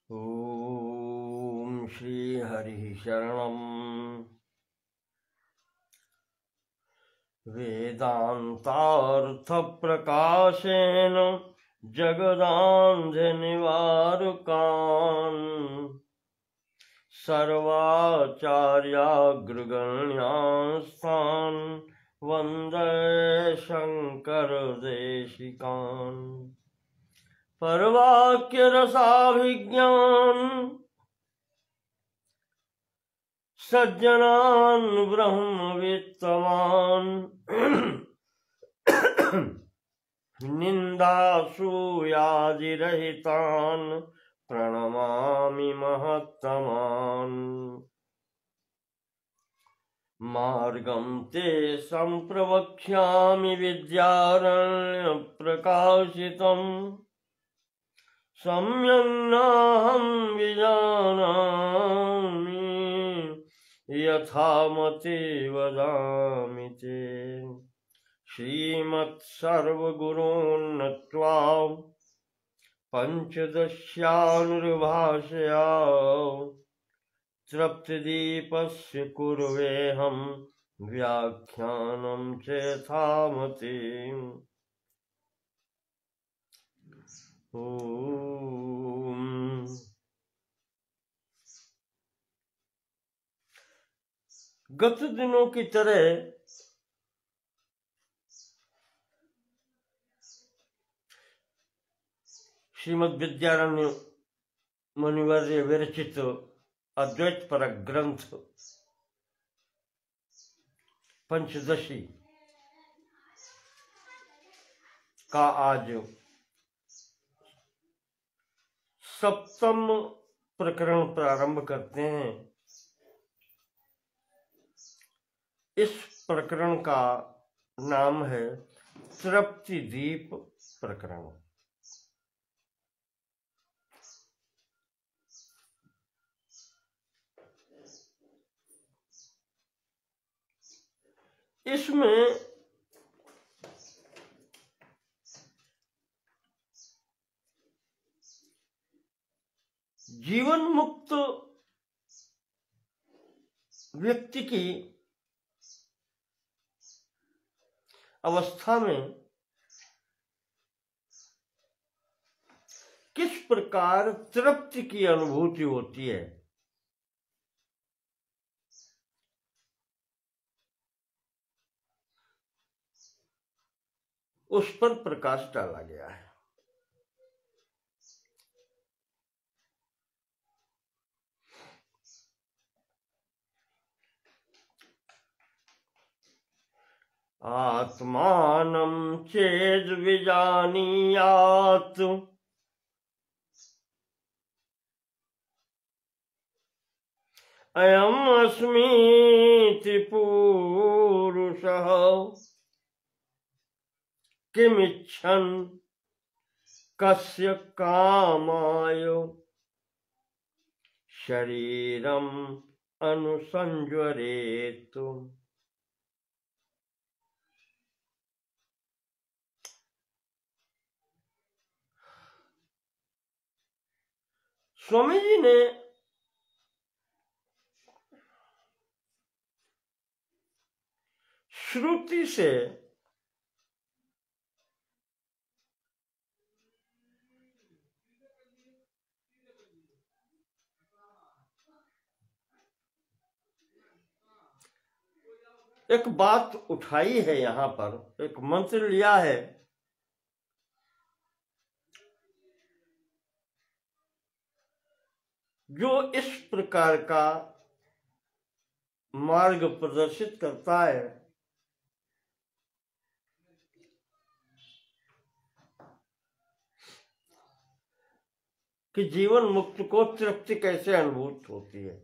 ओम श्री हरि शरणम वेदांतार्थ प्रकाशेन जगदांध निवारकान् सर्वाचार्याग्रगण्यास्थान् वन्दे शङ्करदेशिकान् परवाक्यरसाभिज्ञान् सज्जनान् ब्रह्मवित्तवान् निन्दासूयादिरहितान् प्रणमामि महत्तमान् मार्गं ते सम्प्रवक्ष्यामि विद्यारण्यप्रकाशितम् सम्यग्नाहं विजानामि यथामति वदामि ते श्रीमत्सर्वगुरून् नत्वा पञ्चदश्यानुर्भाषया तृप्तिदीपस्य कुर्वेऽहं व्याख्यानं च यथामति। ओम गत दिनों की तरह श्रीमद् विद्यारण्य मुनिवर्य विरचित अद्वैत परक ग्रंथ पंचदशी का आज सप्तम प्रकरण प्रारंभ करते हैं। इस प्रकरण का नाम है तृप्ति दीप प्रकरण। इसमें जीवन मुक्त व्यक्ति की अवस्था में किस प्रकार तृप्ति की अनुभूति होती है, उस पर प्रकाश डाला गया है। आत्मानं चेद् विजानीयात् अयम् अस्मीति पुरुषः किमिच्छन् कस्य कामाय शरीरम् अनुसंज्वरेत्। स्वामी जी ने श्रुति से एक बात उठाई है, यहां पर एक मंत्र लिया है। जो इस प्रकार का मार्ग प्रदर्शित करता है कि जीवन मुक्त को तृप्ति कैसे अनुभूत होती है।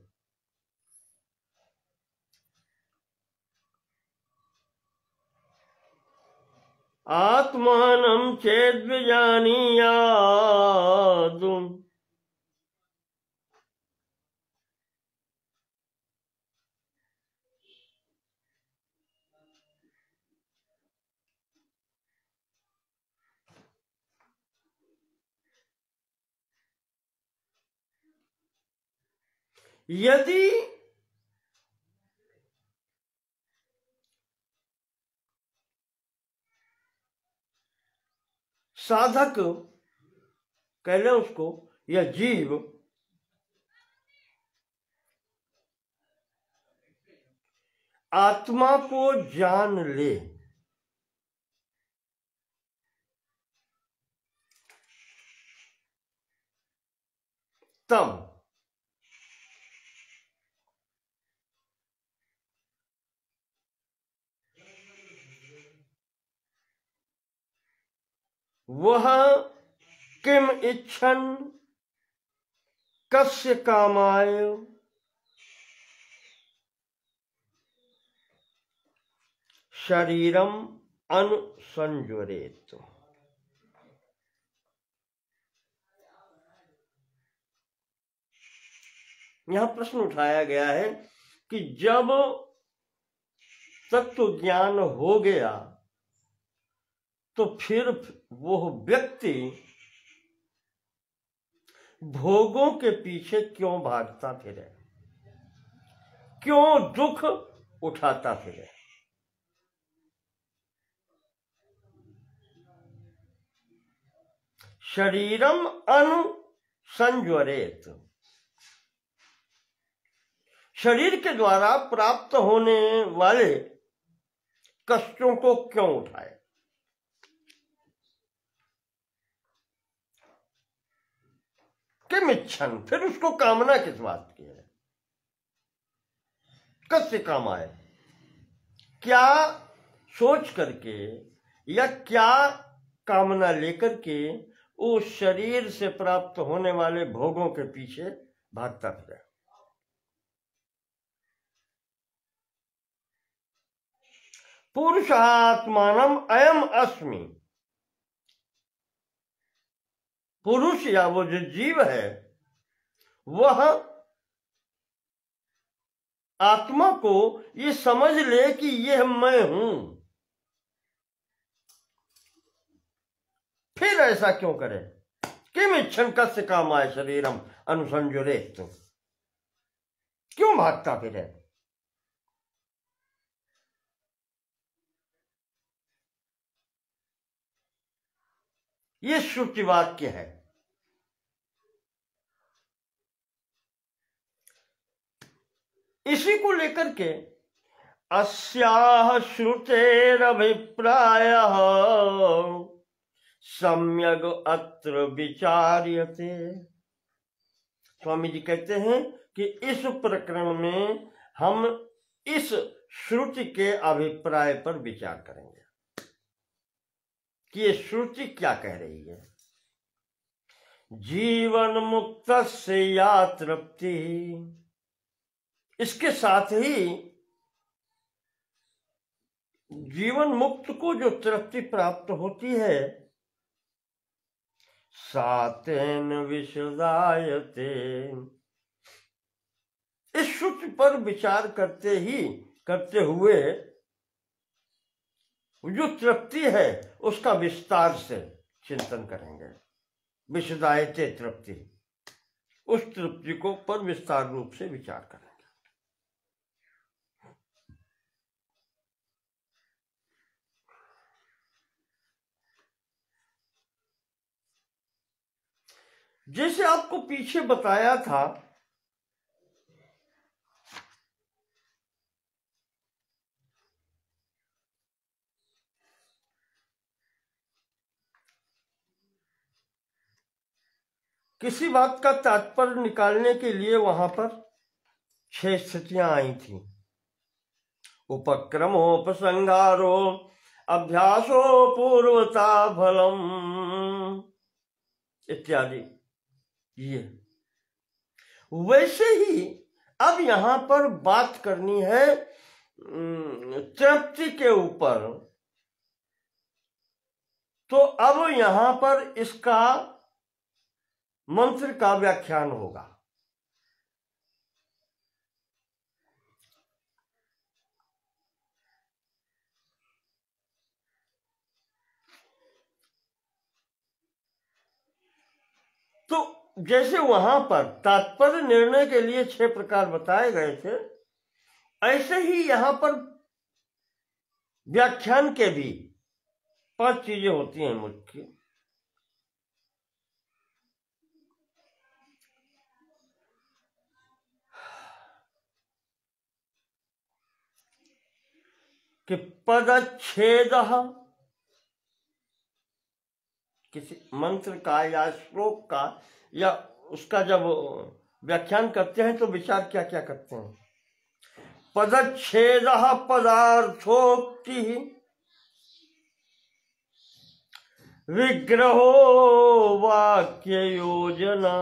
आत्मानं चेद्विजानीयात् यदि साधक कह लें उसको या जीव आत्मा को जान ले, तब वह किम इच्छन कस्य कामाय शरीरम अनुसंजरेत। यहां प्रश्न उठाया गया है कि जब तत्व ज्ञान हो गया तो फिर वो व्यक्ति भोगों के पीछे क्यों भागता फिरे, क्यों दुख उठाता फिरे। शरीरम अनुसंजरेत, शरीर के द्वारा प्राप्त होने वाले कष्टों को क्यों उठाए। किम इच्छन, फिर उसको कामना किस बात की है। कस्य कामाय, क्या सोच करके या क्या कामना लेकर के उस शरीर से प्राप्त होने वाले भोगों के पीछे भागता फिरे। पुरुषात्मानम अयम अस्मि, पुरुष या वो जो जीव है वह आत्मा को ये समझ ले कि यह मैं हूं, फिर ऐसा क्यों करे। किम इच्छन कस्य कामाय शरीरम अनुसंजरेत, क्यों भागता फिरे। ये श्रुति वाक्य है। इसी को लेकर के अस्याह श्रुतेरभिप्रायः सम्यग अत्र विचार्यते। स्वामी जी कहते हैं कि इस प्रकरण में हम इस श्रुति के अभिप्राय पर विचार करेंगे कि ये श्रुति क्या कह रही है। जीवन मुक्त से या तृप्ति, इसके साथ ही जीवन मुक्त को जो तृप्ति प्राप्त होती है सातेन विशदायते, इस श्रुति पर विचार करते हुए जो तृप्ति है उसका विस्तार से चिंतन करेंगे। विशदायते तृप्ति, उस तृप्ति को पर विस्तार रूप से विचार करेंगे। जैसे आपको पीछे बताया था किसी बात का तात्पर्य निकालने के लिए वहां पर 6 स्थितियां आई थी। उपक्रमोपसंहारो अभ्यासो पूर्वता फलम इत्यादि। ये वैसे ही अब यहां पर बात करनी है तृप्ति के ऊपर। तो अब यहां पर इसका मंत्र का व्याख्यान होगा। तो जैसे वहां पर तात्पर्य निर्णय के लिए 6 प्रकार बताए गए थे, ऐसे ही यहां पर व्याख्यान के भी 5 चीजें होती हैं मुख्य। कि पदच्छेद, किसी मंत्र का या श्लोक का या उसका जब व्याख्यान करते हैं तो विचार क्या क्या करते हैं। पदच्छेद पदार्थोक्ति विग्रहो वाक्य योजना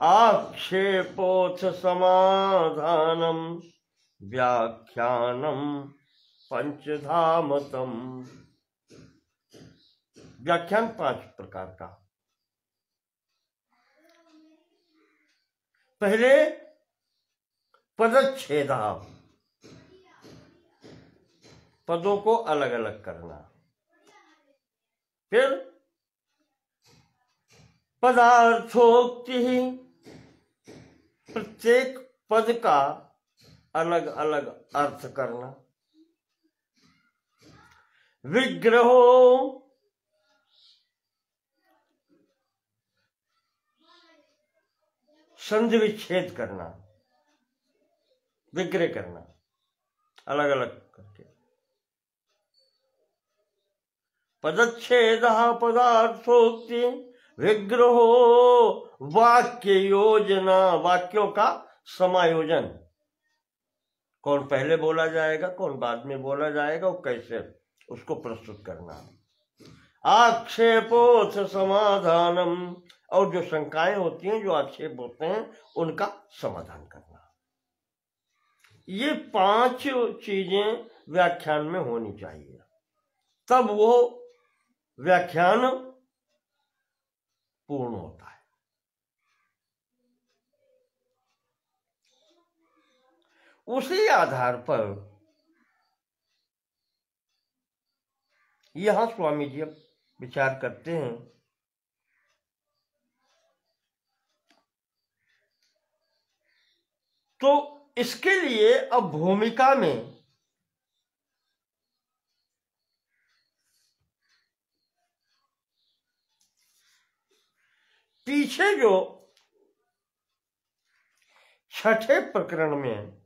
आक्षेपोथ समाधानम व्याख्यानम पंचधामतम। व्याख्यान 5 प्रकार का। पहले पदच्छेद, पदों को अलग अलग करना। फिर पदार्थोक्ति, प्रत्येक पद का अलग अलग अर्थ करना। विग्रहो, संधि विच्छेद करना, विग्रह करना अलग अलग करके। पदच्छेद पदार्थोक्ति विग्रहो वाक्य योजना, वाक्यों का समायोजन, कौन पहले बोला जाएगा कौन बाद में बोला जाएगा और कैसे उसको प्रस्तुत करना। आक्षेपोथ समाधानम, और जो शंकाएं होती हैं, जो आक्षेप होते हैं, उनका समाधान करना। ये 5 चीजें व्याख्यान में होनी चाहिए, तब वो व्याख्यान पूर्ण होता है। उसी आधार पर यहां स्वामी जी अब विचार करते हैं तो इसके लिए अब भूमिका में पीछे जो 6ठे प्रकरण में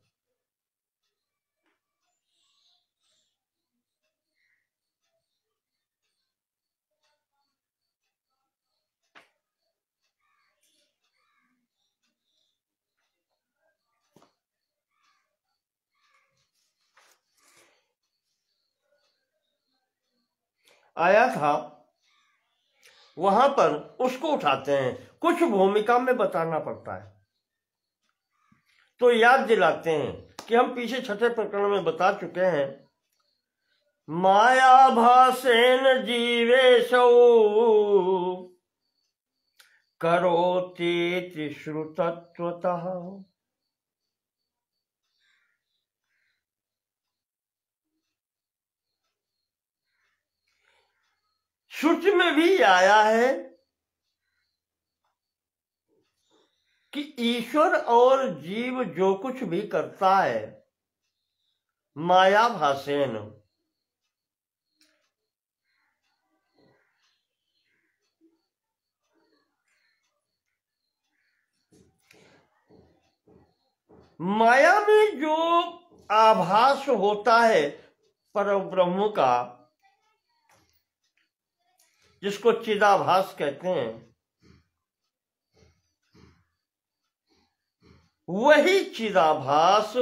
आया था, वहां पर उसको उठाते हैं। कुछ भूमिका में बताना पड़ता है तो याद दिलाते हैं कि हम पीछे 6ठे प्रकरण में बता चुके हैं। माया भासेन जीवेशौ करोति श्रुतत्वतः। श्रुति में भी आया है कि ईश्वर और जीव जो कुछ भी करता है माया भासेन, माया में जो आभास होता है परब्रह्म का, जिसको चिदाभास कहते हैं, वही चिदाभास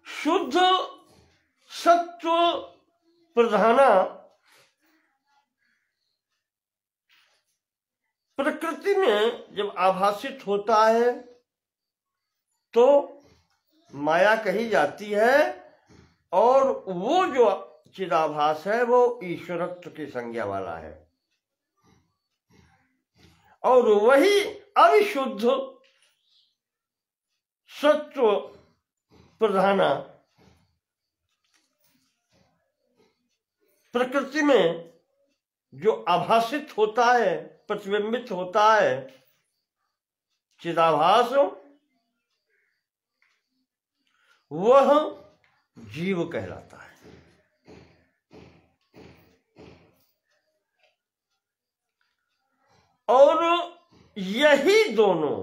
शुद्ध सत्व प्रधाना प्रकृति में जब आभासित होता है तो माया कही जाती है, और वो जो चिदाभास है वो ईश्वरत्व की संज्ञा वाला है। और वही अविशुद्ध सत्व प्रधाना प्रकृति में जो आभासित होता है, प्रतिबिंबित होता है, चिदाभास, वह जीव कहलाता है। और यही दोनों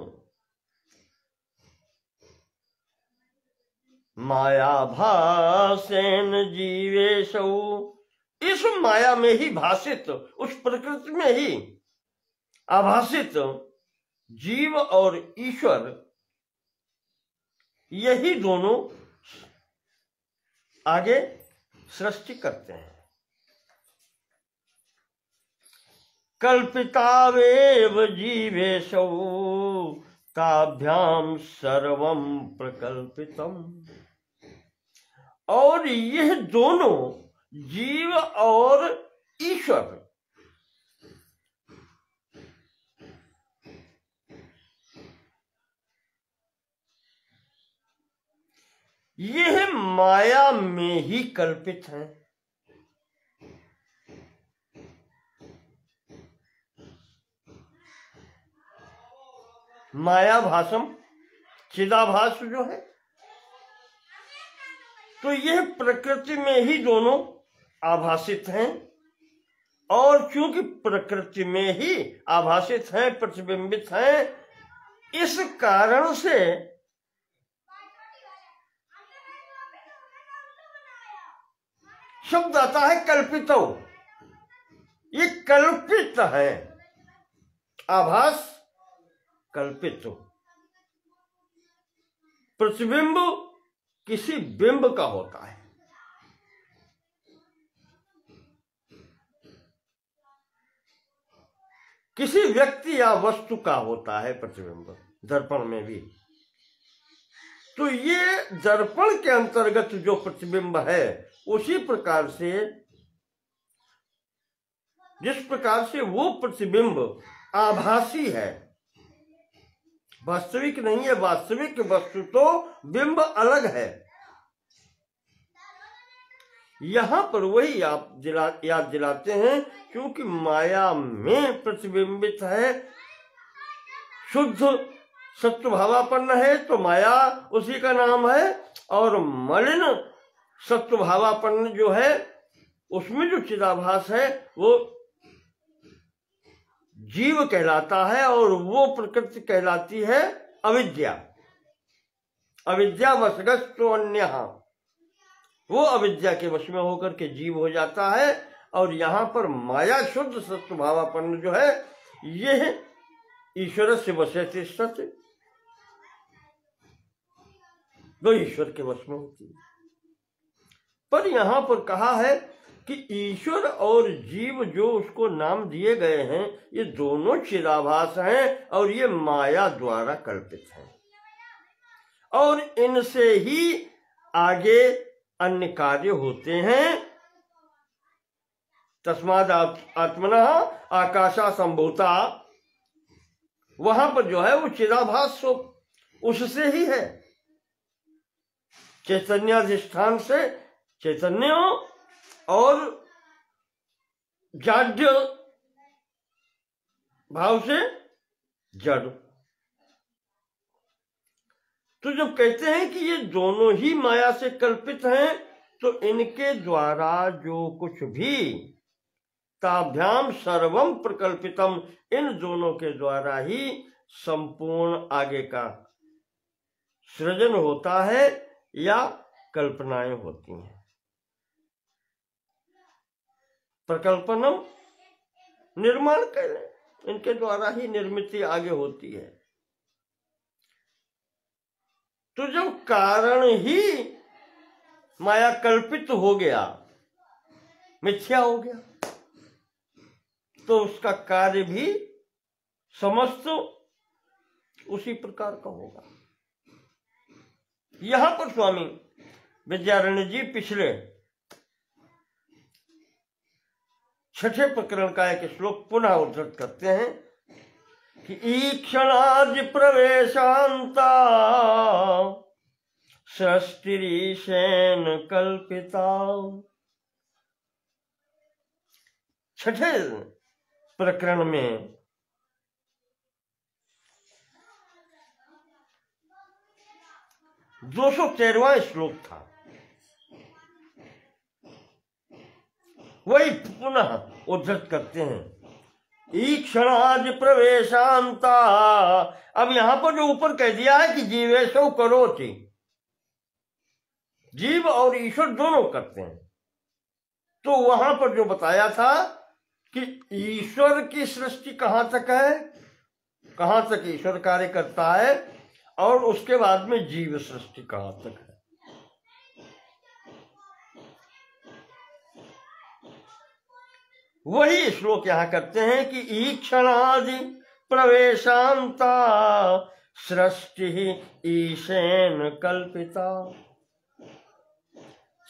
माया भासेन जीवेशौ, इस माया में ही भाषित, उस प्रकृति में ही आभासित जीव और ईश्वर, यही दोनों आगे सृष्टि करते हैं। कल्पितावेव जीवेशौ ताभ्याम सर्वम प्रकल्पितम, और यह दोनों जीव और ईश्वर यह माया में ही कल्पित हैं। माया भासम, चिदाभास जो है, तो यह प्रकृति में ही दोनों आभासित हैं। और क्योंकि प्रकृति में ही आभासित हैं, प्रतिबिंबित हैं, इस कारण से शब्द आता है कल्पित। ये कल्पित है, आभास कल्पित। प्रतिबिंब किसी बिंब का होता है। किसी व्यक्ति या वस्तु का होता है प्रतिबिंब, दर्पण में भी। तो ये दर्पण के अंतर्गत जो प्रतिबिंब है, उसी प्रकार से, जिस प्रकार से वो प्रतिबिंब आभासी है, वास्तविक नहीं है। वास्तविक वस्तु तो बिंब अलग है। यहां पर वही आप याद दिलाते हैं, क्योंकि माया में प्रतिबिंबित है, शुद्ध सत्वभावापन्न है तो माया उसी का नाम है। और मलिन सत्वभावापन्न जो है, उसमें जो चिदाभास है वो जीव कहलाता है, और वो प्रकृति कहलाती है अविद्या। अविद्या वशगस्तो अन्यः, वो अविद्या के वश में होकर के जीव हो जाता है। और यहां पर माया शुद्ध सत्वभावापन्न जो है, यह ईश्वर से वशयति सत्, वो ईश्वर के वश में होती है। पर यहां पर कहा है कि ईश्वर और जीव जो उसको नाम दिए गए हैं, ये दोनों चिदाभास हैं और ये माया द्वारा कल्पित हैं, और इनसे ही आगे अन्य कार्य होते हैं। तस्माद आत्मनः आकाशा संभूता, वहां पर जो है वो चिदाभास उससे ही है, चैतन्याधिष्ठान से चैतन्य और जाड्य भाव से जड़। तो जब कहते हैं कि ये दोनों ही माया से कल्पित हैं, तो इनके द्वारा जो कुछ भी, ताभ्याम सर्वम प्रकल्पितम, इन दोनों के द्वारा ही संपूर्ण आगे का सृजन होता है या कल्पनाएं होती हैं। प्रकल्पनम, निर्माण करें, इनके द्वारा ही निर्मित आगे होती है। तो जब कारण ही माया कल्पित हो गया, मिथ्या हो गया, तो उसका कार्य भी समस्त उसी प्रकार का होगा। यहां पर स्वामी विद्यारण्य जी पिछले 6ठे प्रकरण का एक श्लोक पुनः उद्धृत करते हैं कि ईक्षणादि प्रवेशांता सृष्टिरीशेन कल्पिता छठे प्रकरण में 213वां श्लोक था, वही पुनः उद्धृत करते हैं। ईक्षणाज प्रवेशांता। अब यहां पर जो ऊपर कह दिया है कि जीवेशो करोति, जीव और ईश्वर दोनों करते हैं, तो वहां पर जो बताया था कि ईश्वर की सृष्टि कहां तक है, कहां तक ईश्वर कार्य करता है, और उसके बाद में जीव सृष्टि कहां तक है। वही श्लोक यहां करते हैं कि ईक्षणादि प्रवेशांता सृष्टि ईशेन कल्पिता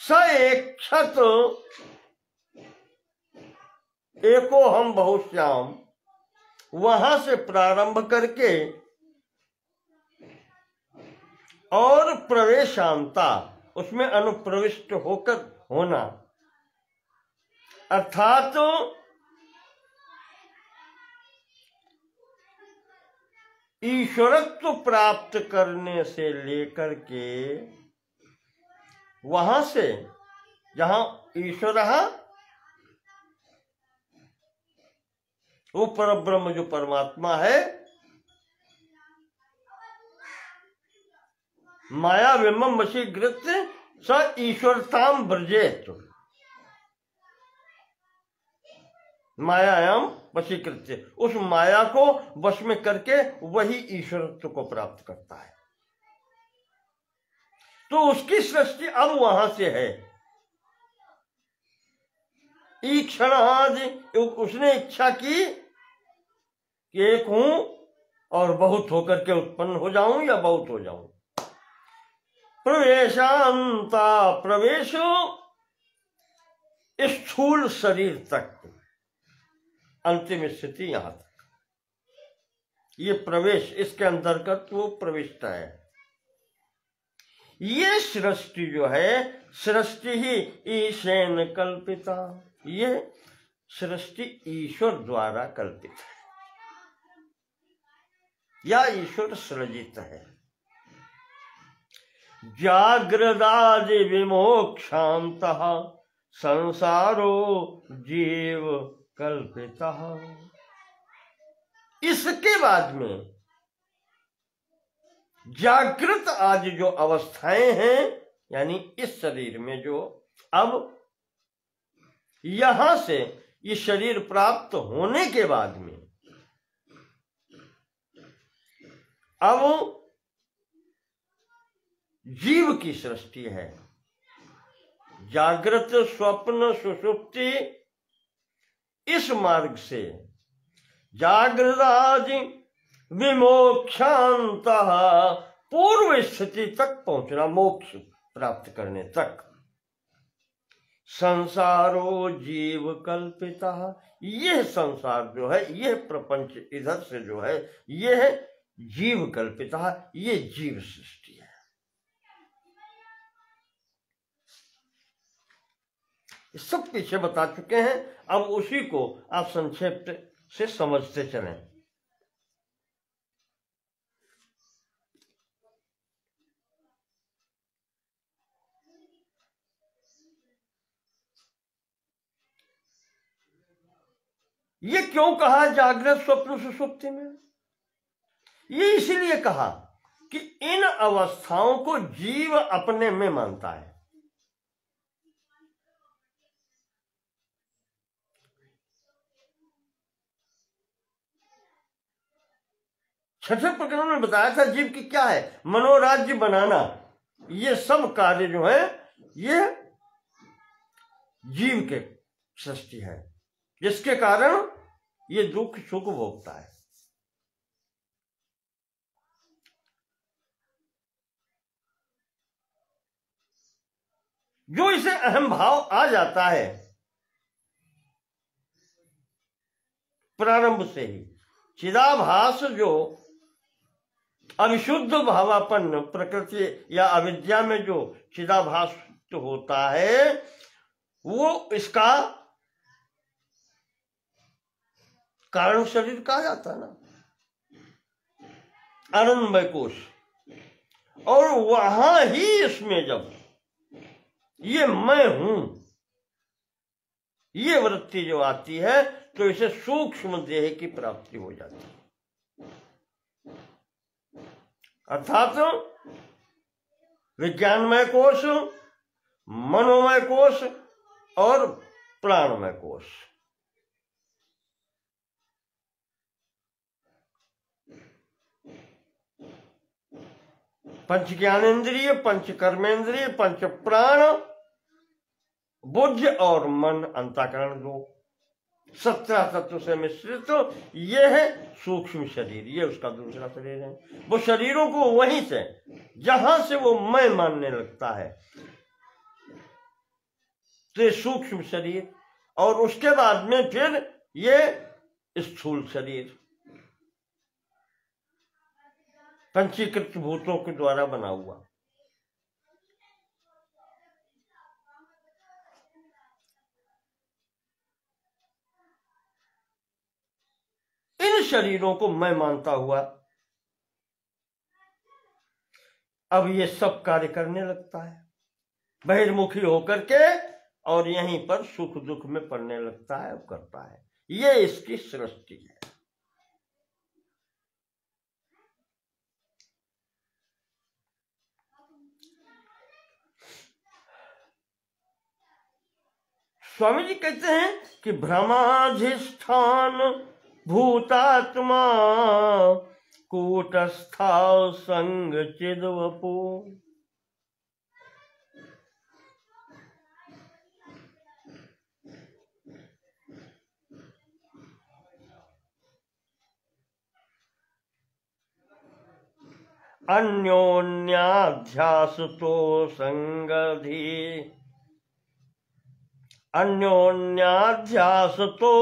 स एक्षत एको हम बहुश्याम। वहां से प्रारंभ करके और प्रवेशांता, उसमें अनुप्रविष्ट होकर होना, अर्थात ईश्वरत्व प्राप्त करने से लेकर के वहां से जहां ईश्वर, वो परब्रह्म जो परमात्मा है, माया विमम वशीकृत स ईश्वरताम ब्रजेत। मायायाम वशीकृत, उस माया को वश में करके वही ईश्वरत्व को प्राप्त करता है। तो उसकी सृष्टि अब वहां से है। ईक्षणादि, उसने इच्छा की कि एक हूं और बहुत होकर के उत्पन्न हो जाऊं या बहुत हो जाऊं। प्रवेशांता, प्रवेश स्थूल शरीर तक, अंतिम स्थिति यहां तक, ये प्रवेश, इसके अंतर्गत वो प्रविष्ट है। ये सृष्टि जो है, सृष्टि ही ईशेन कल्पिता, ये सृष्टि ईश्वर द्वारा कल्पित है या ईश्वर सृजित है। जागृदादि विमोक्षांतः संसारो जीव कल्पिता। इसके बाद में जागृत आदि जो अवस्थाएं हैं, यानी इस शरीर में जो अब यहां से ये शरीर प्राप्त होने के बाद में अब जीव की सृष्टि है। जागृत स्वप्न सुषुप्ति, इस मार्ग से जागृदादि विमोक्षांतः, पूर्व स्थिति तक पहुंचना, मोक्ष प्राप्त करने तक। संसारो जीव कल्पिता, यह संसार जो है, यह प्रपंच इधर से जो है, यह जीव कल्पिता, ये जीव सृष्टि है। सब पीछे बता चुके हैं, अब उसी को आप संक्षेप से समझते चलें। ये क्यों कहा जागृत स्वप्न सुषुप्ति में? ये इसीलिए कहा कि इन अवस्थाओं को जीव अपने में मानता है। छठे प्रकरण में बताया था जीव की क्या है, मनोराज्य बनाना, ये सब कार्य जो है ये जीव के सृष्टि है, जिसके कारण ये दुख सुख भोगता है। जो इसे अहम भाव आ जाता है प्रारंभ से ही, चिदाभास जो अविशुद्ध भावापन्न प्रकृति या अविद्या में जो चिदाभास होता है, वो इसका कारण शरीर कहा जाता है ना, आनंदमय कोश। और वहां ही इसमें जब ये मैं हूं, ये वृत्ति जो आती है तो इसे सूक्ष्म देह की प्राप्ति हो जाती है। अर्थात विज्ञानमय कोश, मनोमय कोश और प्राणमय कोश। पंच ज्ञानेन्द्रिय, पंच कर्मेंद्रिय, पंच प्राण, बुद्धि और मन, अंतःकरण 2, 17 तत्व से मिश्रित तो यह है सूक्ष्म शरीर। ये उसका दूसरा शरीर है। वो शरीरों को वहीं से जहां से वो मैं मानने लगता है तो ये सूक्ष्म शरीर, और उसके बाद में फिर ये स्थूल शरीर पंचीकृत भूतों के द्वारा बना हुआ। इन शरीरों को मैं मानता हुआ अब ये सब कार्य करने लगता है बहिर्मुखी होकर के, और यहीं पर सुख दुख में पड़ने लगता है और करता है। ये इसकी सृष्टि है। स्वामी जी कहते हैं कि भ्रमाधिष्ठान भूतात्मा कूटस्था संग चिद्वपु। अन्योन्याध्यास तो संगधि, अन्योन्याध्यास तो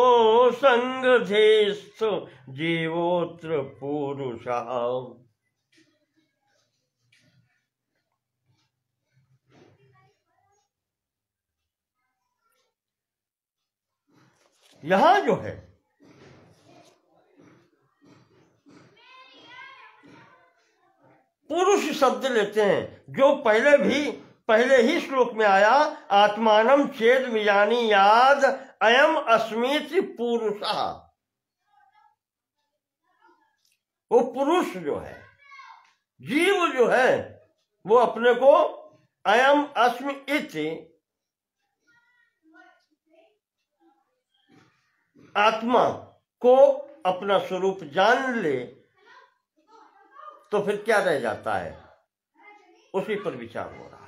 संगधेस्तु जीवोत्र पुरुषः। यहां जो है पुरुष शब्द लेते हैं, जो पहले ही श्लोक में आया, आत्मानम चेद विजानी याद अयम अस्मिति पुरुषः। वो पुरुष जो है, जीव जो है, वो अपने को अयम अस्मि इति आत्मा को अपना स्वरूप जान ले तो फिर क्या रह जाता है, उसी पर विचार हो रहा है।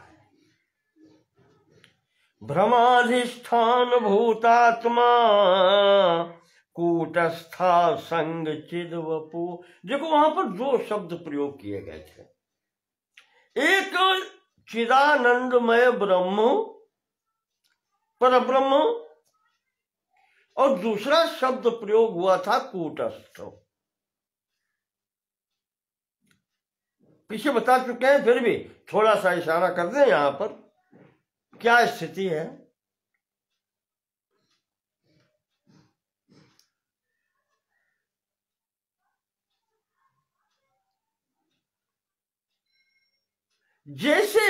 भ्रमाधिष्ठान भूतात्मा कूटस्था संग चिद्वपु। देखो वहां पर 2 शब्द प्रयोग किए गए थे। एक चिदानंदमय ब्रह्म, परब्रह्म, और दूसरा शब्द प्रयोग हुआ था कूटस्थ। पीछे बता चुके हैं, फिर भी थोड़ा सा इशारा कर दें यहां पर क्या स्थिति है। जैसे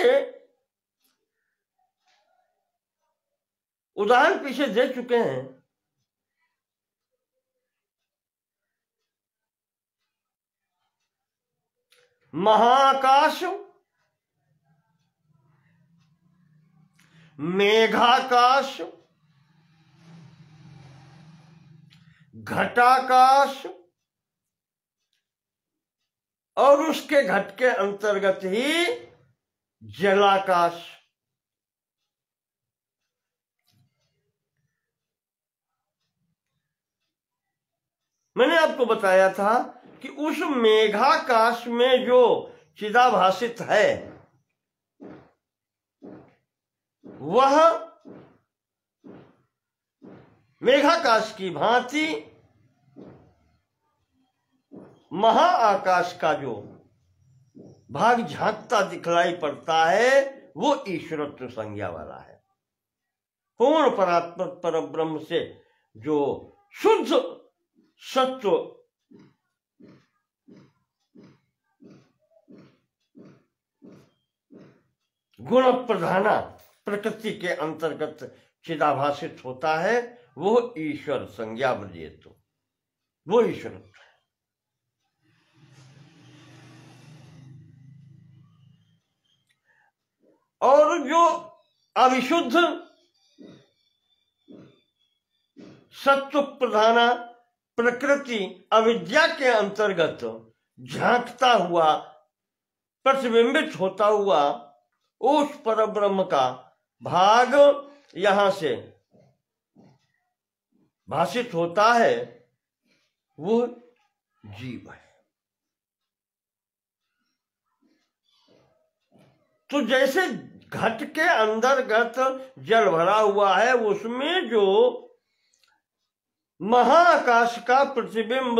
उदाहरण पीछे दे चुके हैं, महाकाश, मेघाकाश, घटाकाश, और उसके घट के अंतर्गत ही जलाकाश। मैंने आपको बताया था कि उस मेघाकाश में जो चिदाभासित है वह मेघाकाश की भांति महाआकाश का जो भाग झांकता दिखलाई पड़ता है वो ईश्वरत्व संज्ञा वाला है। पूर्ण परात्पर पर ब्रह्म से जो शुद्ध सत्व गुण प्रधाना प्रकृति के अंतर्गत चिदाभासित होता है, वो ईश्वर संज्ञा ब्रजेतु, वो ईश्वर। और जो अविशुद्ध सत्व प्रधाना प्रकृति अविद्या के अंतर्गत झांकता हुआ प्रतिबिंबित होता हुआ उस परब्रह्म का भाग यहां से भाषित होता है, वो जीव है। तो जैसे घट के अंतर्गत जल भरा हुआ है, उसमें जो महाआकाश का प्रतिबिंब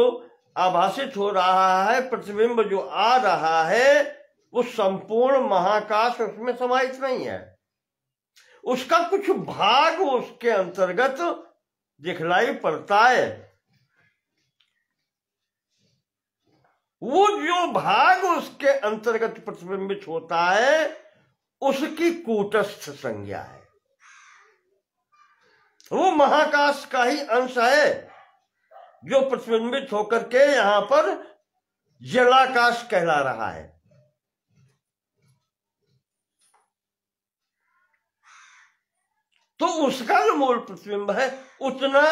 आभासित हो रहा है, प्रतिबिंब जो आ रहा है, वो संपूर्ण महाकाश उसमें समाहित नहीं है, उसका कुछ भाग उसके अंतर्गत दिखलाई पड़ता है। वो जो भाग उसके अंतर्गत प्रतिबिंबित होता है, उसकी कूटस्थ संज्ञा है। वो महाकाश का ही अंश है जो प्रतिबिंबित होकर के यहां पर जलाकाश कहला रहा है। तो उसका जो मूल प्रतिबिंब है, उतना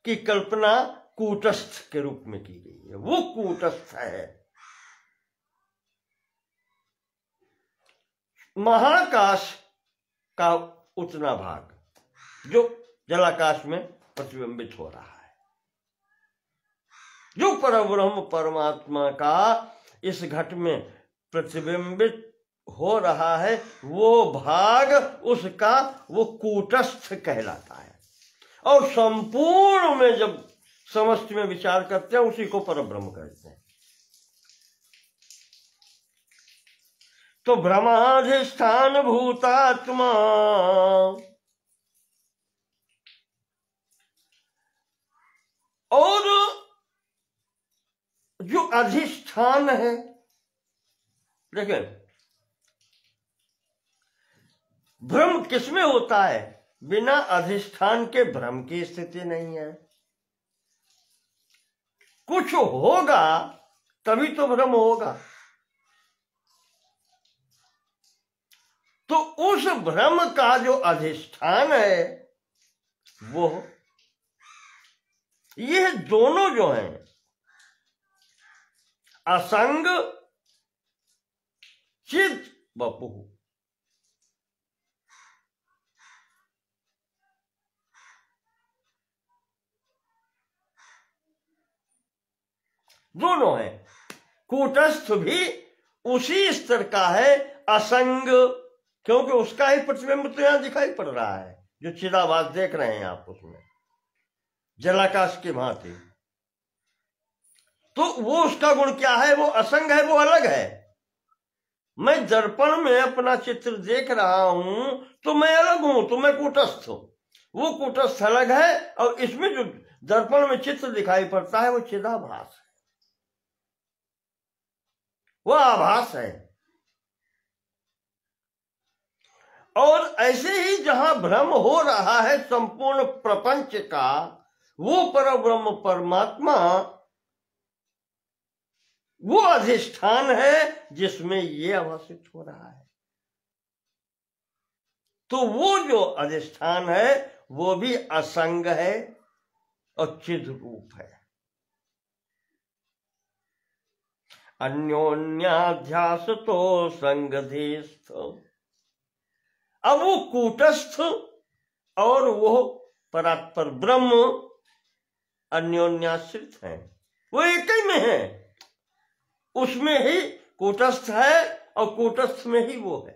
की कल्पना कूटस्थ के रूप में की गई है, वो कूटस्थ है। महाकाश का उतना भाग जो जलाकाश में प्रतिबिंबित हो रहा है, जो परब्रह्म परमात्मा का इस घट में प्रतिबिंबित हो रहा है, वो भाग उसका वो कूटस्थ कहलाता है। और संपूर्ण में जब समस्त में विचार करते हैं, उसी को परब्रह्म कहते हैं। तो ब्रह्माधिष्ठान भूतात्मा, और जो अधिष्ठान है, देखिए भ्रम किसमें होता है? बिना अधिष्ठान के भ्रम की स्थिति नहीं है। कुछ होगा तभी तो भ्रम होगा। तो उस भ्रम का जो अधिष्ठान है, वो ये दोनों जो हैं, असंग चित वपु, दोनों है। कूटस्थ भी उसी स्तर का है, असंग, क्योंकि उसका ही प्रतिबिंब तो यहां दिखाई पड़ रहा है, जो चिदाभास देख रहे हैं आप, उसमें जलाकाश की भांति। तो वो उसका गुण क्या है? वो असंग है, वो अलग है। मैं दर्पण में अपना चित्र देख रहा हूं तो मैं अलग हूं, तो मैं कूटस्थ हूं, वो कूटस्थ अलग है। और इसमें जो दर्पण में चित्र दिखाई पड़ता है, वो चिदाभास है, वो आभास है। और ऐसे ही जहां भ्रम हो रहा है संपूर्ण प्रपंच का, वो परब्रह्म परमात्मा वो अधिष्ठान है जिसमें ये आभासित हो रहा है। तो वो जो अधिष्ठान है वो भी असंग है और चिद रूप है। अन्योन्याध्यास तो संगधिस्थ। अब वो कूटस्थ और वो परात्पर ब्रह्म अन्योन्याश्रित हैं, वो एक ही में है। उसमें ही कूटस्थ है और कूटस्थ में ही वो है।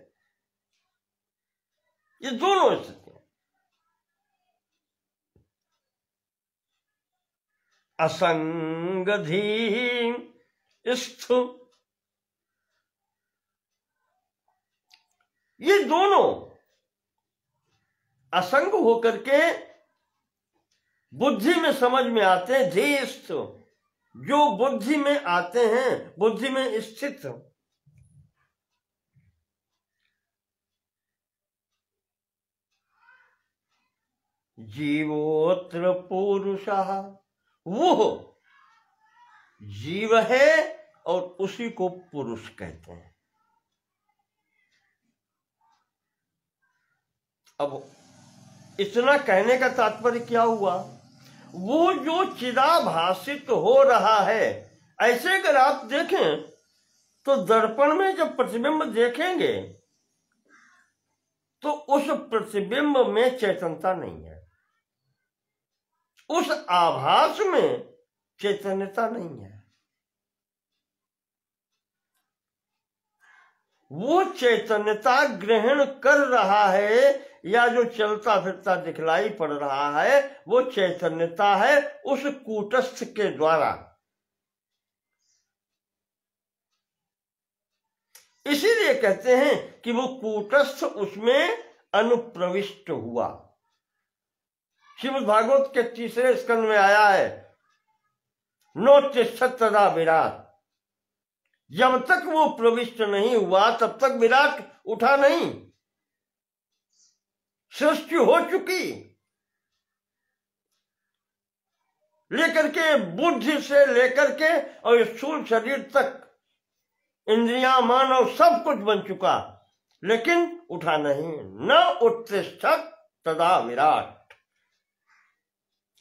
ये दोनों स्थितियां, असंगधि स्थ, ये दोनों असंग होकर के बुद्धि में समझ में आते हैं। धीस्थ, जो बुद्धि में आते हैं, बुद्धि में स्थित। जीवोत्र पुरुषः, वो जीव है और उसी को पुरुष कहते हैं। अब इतना कहने का तात्पर्य क्या हुआ? वो जो चिदाभासित हो रहा है, ऐसे अगर आप देखें तो दर्पण में जब प्रतिबिंब देखेंगे तो उस प्रतिबिंब में चैतन्यता नहीं है, उस आभास में चैतन्यता नहीं है। वो चैतन्यता ग्रहण कर रहा है या जो चलता फिरता दिखलाई पड़ रहा है, वो चैतन्यता है उस कूटस्थ के द्वारा। इसीलिए कहते हैं कि वो कूटस्थ उसमें अनुप्रविष्ट हुआ। श्रीमद् भागवत के 3 स्कंद में आया है, नोतिष्ठत् तदा विराट। जब तक वो प्रविष्ट नहीं हुआ तब तक विराट उठा नहीं। सृष्टि हो चुकी, लेकर के बुद्धि से लेकर के और स्थूल शरीर तक इंद्रियां, मन और सब कुछ बन चुका, लेकिन उठा नहीं। न उत्तिष्ठत् तदा विराट।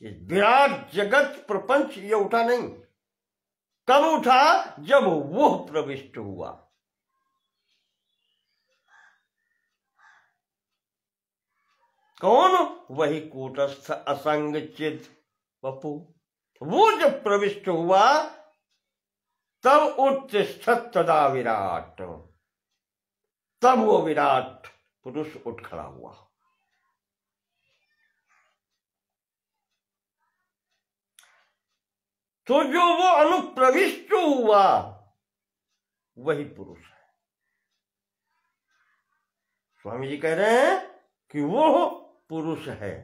विराट जगत प्रपंच ये उठा नहीं। कब उठा? जब वो प्रविष्ट हुआ। कौन? वही कूटस्थ असंग चिद वपु। वो जब प्रविष्ट हुआ तब उत्तिष्ठत् तदा विराट, तब वो विराट पुरुष उठ खड़ा हुआ। तो जो वो अनुप्रविष्ट हुआ वही पुरुष है। स्वामी जी कह रहे हैं कि वो पुरुष है।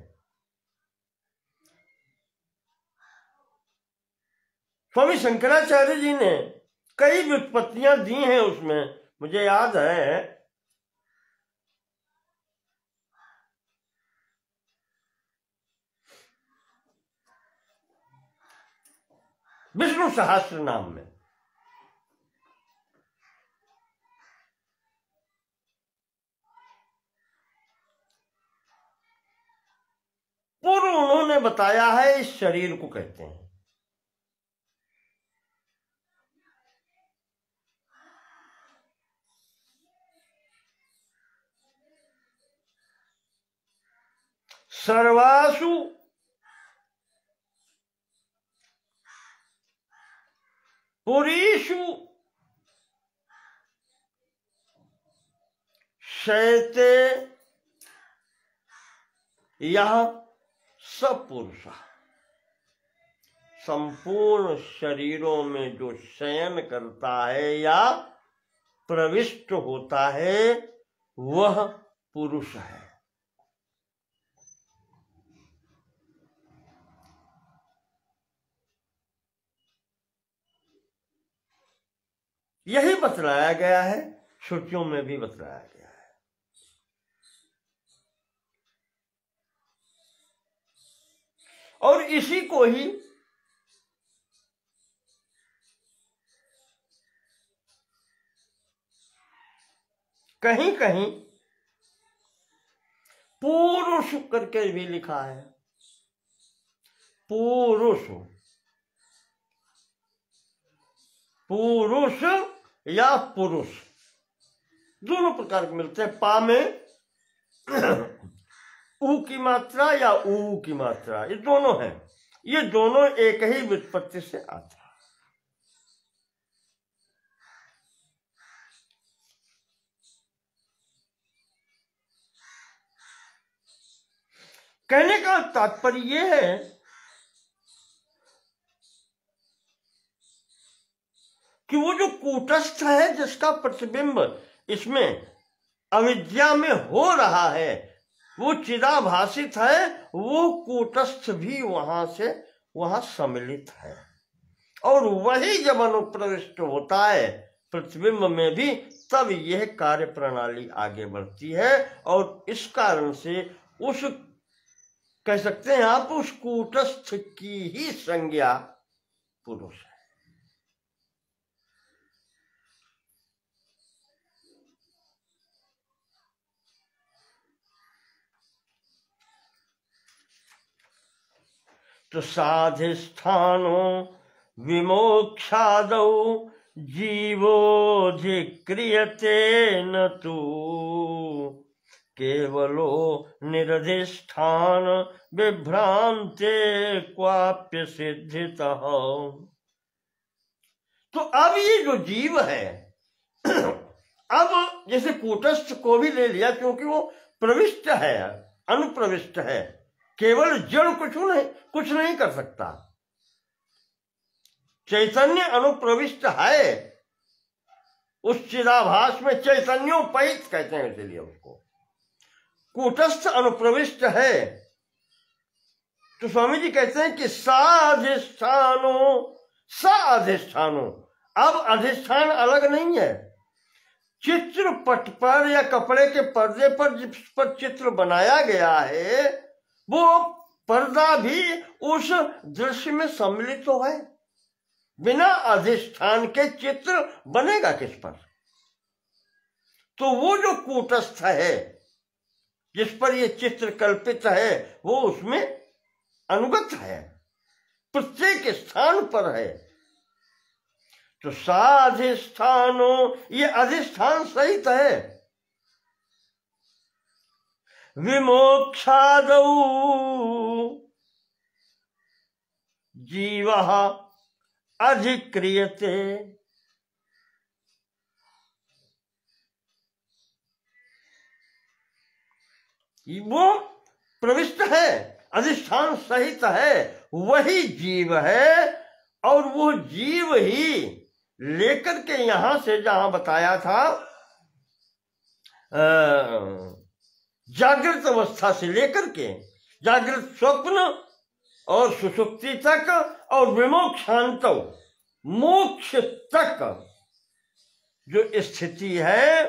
स्वामी शंकराचार्य जी ने कई व्युत्पत्तियां दी हैं उसमें। मुझे याद है विष्णु सहस्त्र नाम में पूर्व उन्होंने बताया है, इस शरीर को कहते हैं। सर्वासु पुरीषु शयते यह सपुरुष। संपूर्ण शरीरों में जो शयन करता है या प्रविष्ट होता है वह पुरुष है। यही बतलाया गया है, श्रुतियों में भी बतलाया गया है। और इसी को ही कहीं कहीं पुरुष करके भी लिखा है। पुरुष, पुरुष या पुरुष दोनों प्रकार के मिलते हैं। पा में ऊ की मात्रा या ऊ की मात्रा, ये दोनों हैं। ये दोनों एक ही व्युत्पत्ति से आते हैं। कहने का तात्पर्य यह है कि वो जो कूटस्थ है, जिसका प्रतिबिंब इसमें अविद्या में हो रहा है, वो चिदाभासित है, वो कूटस्थ भी वहां से वहां सम्मिलित है। और वही जब अनुप्रविष्ट होता है प्रतिबिंब में भी, तब यह कार्य प्रणाली आगे बढ़ती है। और इस कारण से उस, कह सकते हैं आप, उस कूटस्थ की ही संज्ञा पुरुष है। तो साधिष्ठानो विमोक्षादौ जीवोऽधिक्रियते न तु केवलो निरधिष्ठान विभ्रांते क्वाप्य सिद्धितः। तो अब ये जो जीव है, अब जैसे कूटस्थ को भी ले लिया, क्योंकि वो प्रविष्ट है, अनुप्रविष्ट है, केवल जड़ कुछ नहीं कर सकता। चैतन्य अनुप्रविष्ट है, उस चिदाभास में चैतन्योपैत कहते हैं, इसलिए उसको कूटस्थ अनुप्रविष्ट है। तो स्वामी जी कहते हैं कि साधिष्ठानो, अब अधिष्ठान अलग नहीं है। चित्र पट पर या कपड़े के पर्दे पर जिस पर चित्र बनाया गया है, वो पर्दा भी उस दृश्य में सम्मिलित तो है। बिना अधिष्ठान के चित्र बनेगा किस पर? तो वो जो कूटस्थ है, जिस पर ये चित्र कल्पित है, वो उसमें अनुगत है, प्रत्येक स्थान पर है। तो साधिष्ठानो, ये अधिष्ठान सहित है। विमोक्षादौ जीवः अधिक्रियते, वो प्रविष्ट है, अधिष्ठान सहित है, वही जीव है। और वो जीव ही लेकर के यहां से, जहां बताया था जागृत अवस्था से लेकर के जागृत स्वप्न और सुषुप्ति तक और विमोक्षांत मोक्ष तक जो स्थिति है,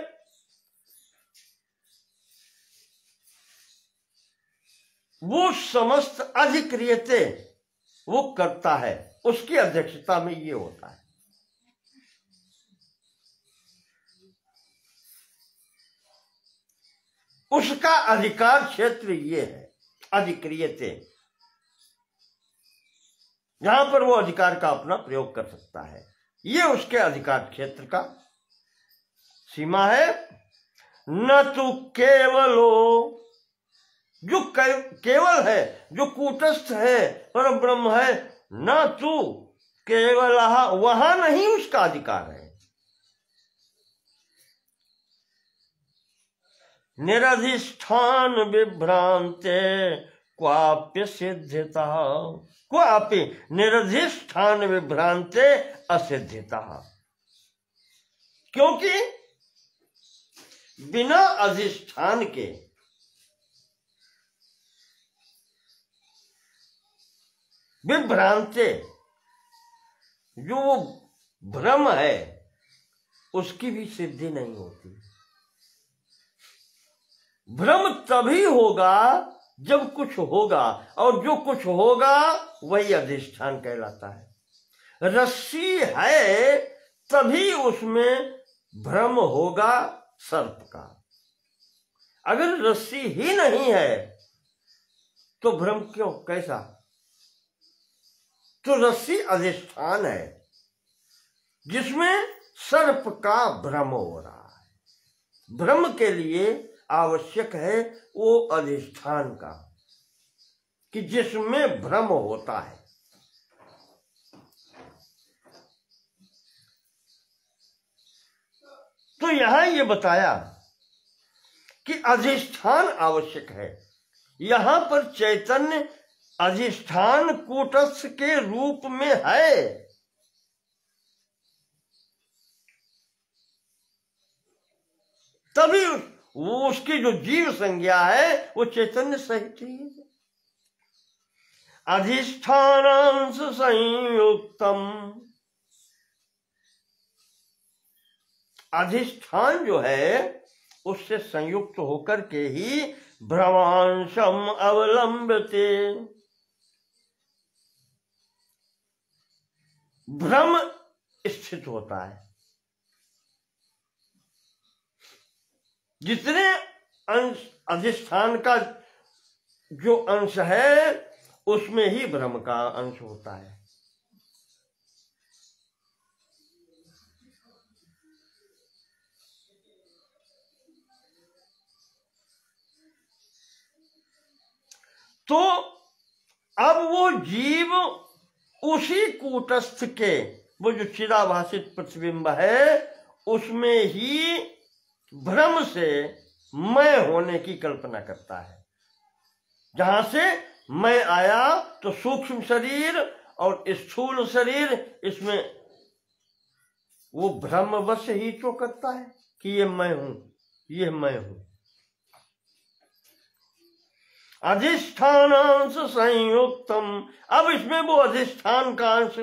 वो समस्त अधिक्रियते वो करता है, उसकी अध्यक्षता में ये होता है। उसका अधिकार क्षेत्र ये है, अधिक्रियते। यहां पर वो अधिकार का अपना प्रयोग कर सकता है, ये उसके अधिकार क्षेत्र का सीमा है। न तो केवलो, जो केवल है, जो कूटस्थ है, परम ब्रह्म है, न तू केवल, वहां नहीं उसका अधिकार है। निरधिष्ठान विभ्रांते क्वाप्य सिद्धिता, क्वापि निरधिष्ठान विभ्रांते असिद्धिता। क्योंकि बिना अधिष्ठान के विभ्रांते, जो भ्रम है, उसकी भी सिद्धि नहीं होती। भ्रम तभी होगा जब कुछ होगा, और जो कुछ होगा वही अधिष्ठान कहलाता है। रस्सी है तभी उसमें भ्रम होगा सर्प का। अगर रस्सी ही नहीं है तो भ्रम क्यों, कैसा? तो रस्सी अधिष्ठान है जिसमें सर्प का भ्रम हो रहा है। भ्रम के लिए आवश्यक है वो अधिष्ठान का, कि जिसमें भ्रम होता है। तो यहां ये बताया कि अधिष्ठान आवश्यक है। यहां पर चैतन्य अधिष्ठान कूटस्थ के रूप में है, तभी वो उसकी जो जीव संज्ञा है वो चैतन्य सहित ही है। अधिष्ठानांश संयुक्तम, अधिष्ठान जो है उससे संयुक्त होकर के ही भ्रमांशम अवलंबते, भ्रम स्थित होता है। जितने अंश अधिष्ठान का जो अंश है उसमें ही भ्रम का अंश होता है। तो अब वो जीव उसी कूटस्थ के, वो जो चिदाभासित प्रतिबिंब है उसमें ही भ्रम से मैं होने की कल्पना करता है। जहां से मैं आया तो सूक्ष्म शरीर और स्थूल शरीर, इसमें वो भ्रमवश ही तो करता है कि ये मैं हूं, ये मैं हूं। अधिष्ठानांश संयुक्तम, अब इसमें वो अधिष्ठान का अंश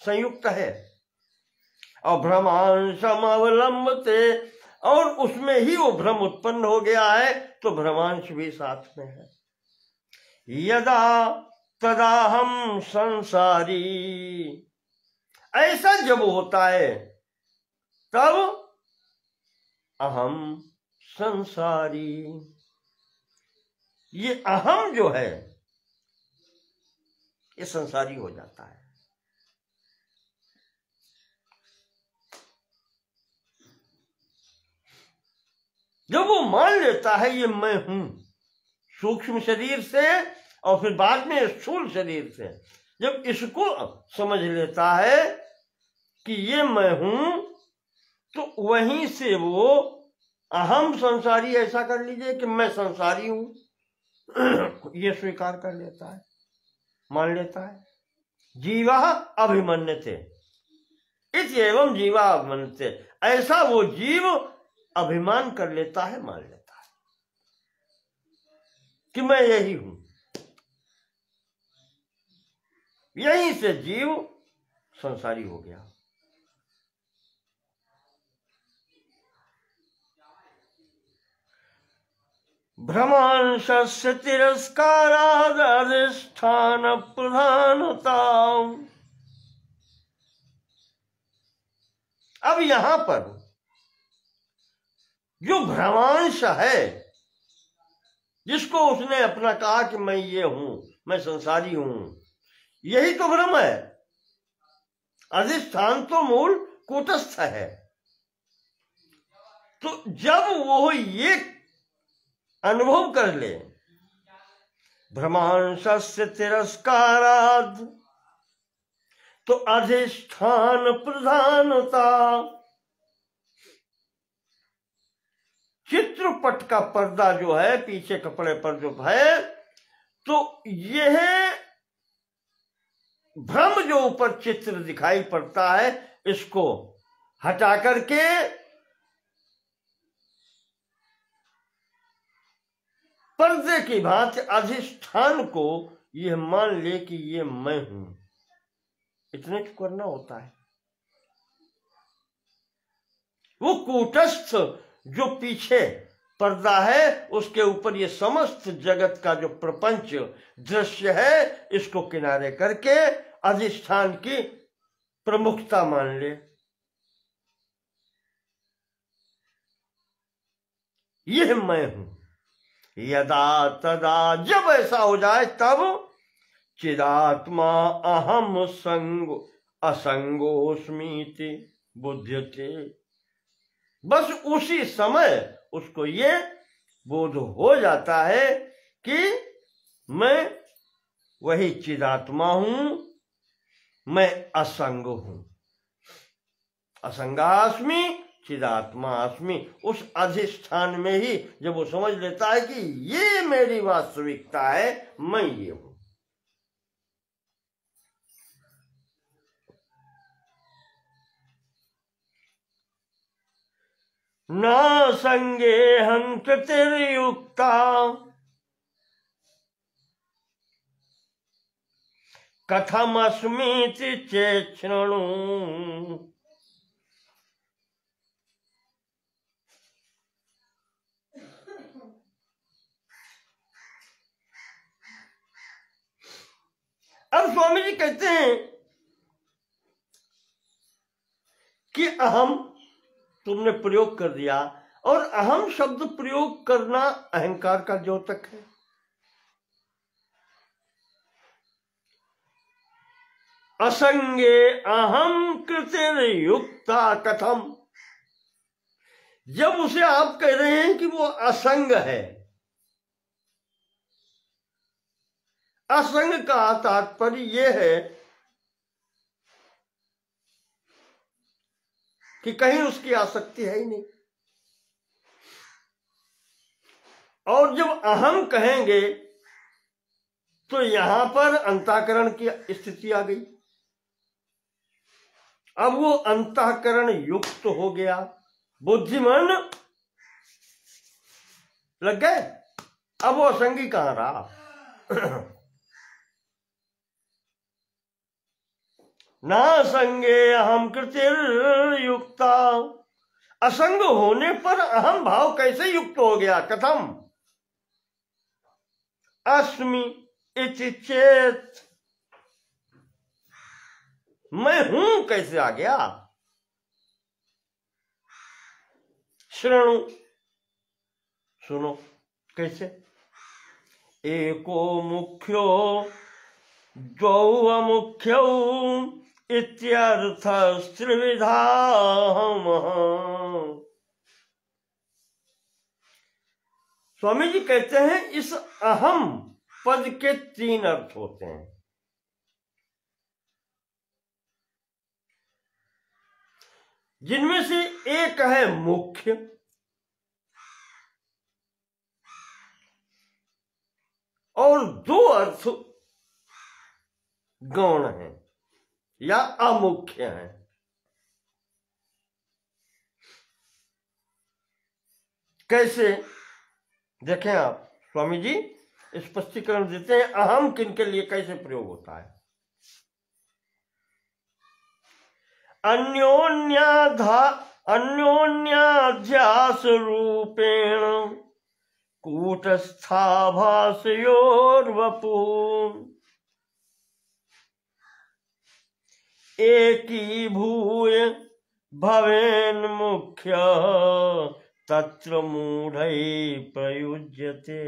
संयुक्त है और भ्रमांशम अवलंबते, और उसमें ही वो भ्रम उत्पन्न हो गया है तो भ्रमांश भी साथ में है। यदा तदा हम संसारी, ऐसा जब होता है तब अहम संसारी, ये अहम जो है ये संसारी हो जाता है। जब वो मान लेता है ये मैं हूं, सूक्ष्म शरीर से और फिर बाद में स्थूल शरीर से, जब इसको समझ लेता है कि ये मैं हूं, तो वहीं से वो अहम संसारी, ऐसा कर लीजिए कि मैं संसारी हूं, ये स्वीकार कर लेता है, मान लेता है। जीवा अभिमन्यते इत्येवं जीवा अभिमन्यते, ऐसा वो जीव अभिमान कर लेता है, मान लेता है कि मैं यही हूं। यहीं से जीव संसारी हो गया। भ्रमांशस्य तिरस्काराद् अधिष्ठान प्रधानता। अब यहां पर जो भ्रमांश है, जिसको उसने अपना कहा कि मैं ये हूं, मैं संसारी हूं, यही तो भ्रम है। अधिष्ठान तो मूल कूटस्थ है। तो जब वो ये अनुभव कर ले, भ्रमांशस्य तिरस्काराद्, तो अधिष्ठान प्रधानता, चित्रपट का पर्दा जो है पीछे कपड़े पर जो है, तो यह भ्रम जो ऊपर चित्र दिखाई पड़ता है, इसको हटा करके पर्दे की भांति अधिष्ठान को यह मान ले कि ये मैं हूं, इतने को करना होता है। वो कूटस्थ जो पीछे पर्दा है, उसके ऊपर ये समस्त जगत का जो प्रपंच दृश्य है, इसको किनारे करके अधिष्ठान की प्रमुखता मान ले। यह मैं हूं। यदा तदा, जब ऐसा हो जाए तब चिदात्मा अहम संग असंगोस्मीति बुध्यते, बस उसी समय उसको ये बोध हो जाता है कि मैं वही चिदात्मा हूं, मैं असंग हूं। असंगास्मि चिदात्मा अस्मि, उस अधिष्ठान में ही जब वो समझ लेता है कि ये मेरी वास्तविकता है, मैं ये हूं। न संगेहं कृतिर्युक्ता, कथमस्मीति चेत् शृणु। अब स्वामी जी कहते हैं कि अहम तुमने प्रयोग कर दिया, और अहम शब्द प्रयोग करना अहंकार का द्योतक है। असंगे अहम कृतिर्युक्ता कथम, जब उसे आप कह रहे हैं कि वो असंग है, असंग का तात्पर्य यह है कि कहीं उसकी आसक्ति है ही नहीं। और जब अहम कहेंगे तो यहां पर अंतःकरण की स्थिति आ गई। अब वो अंतःकरण युक्त हो गया, बुद्धिमान लग गए। अब वो असंगी कहां रहा? ना संगे अहम कृतिर्युक्ता, असंग होने पर अहम भाव कैसे युक्त हो गया? कथम अस्मि इति चेत्, मैं हूं कैसे आ गया? शृणु, सुनो कैसे। एको मुख्यो द्वौ अमुख्यौ इत्यर्थस्त्रिविधा। स्वामी जी कहते हैं इस अहम पद के 3 अर्थ होते हैं। जिनमें से एक है मुख्य, और 2 अर्थ गौण हैं या अमुख्य हैं। कैसे देखें आप, स्वामी जी स्पष्टीकरण देते हैं अहम किन के लिए कैसे प्रयोग होता है। अन्योन्याध्यास रूपेण कूटस्थाभासयोर्वपु, एकीभूय भवेन्मुख्य तत्र मूढ़ै प्रयुज्यते।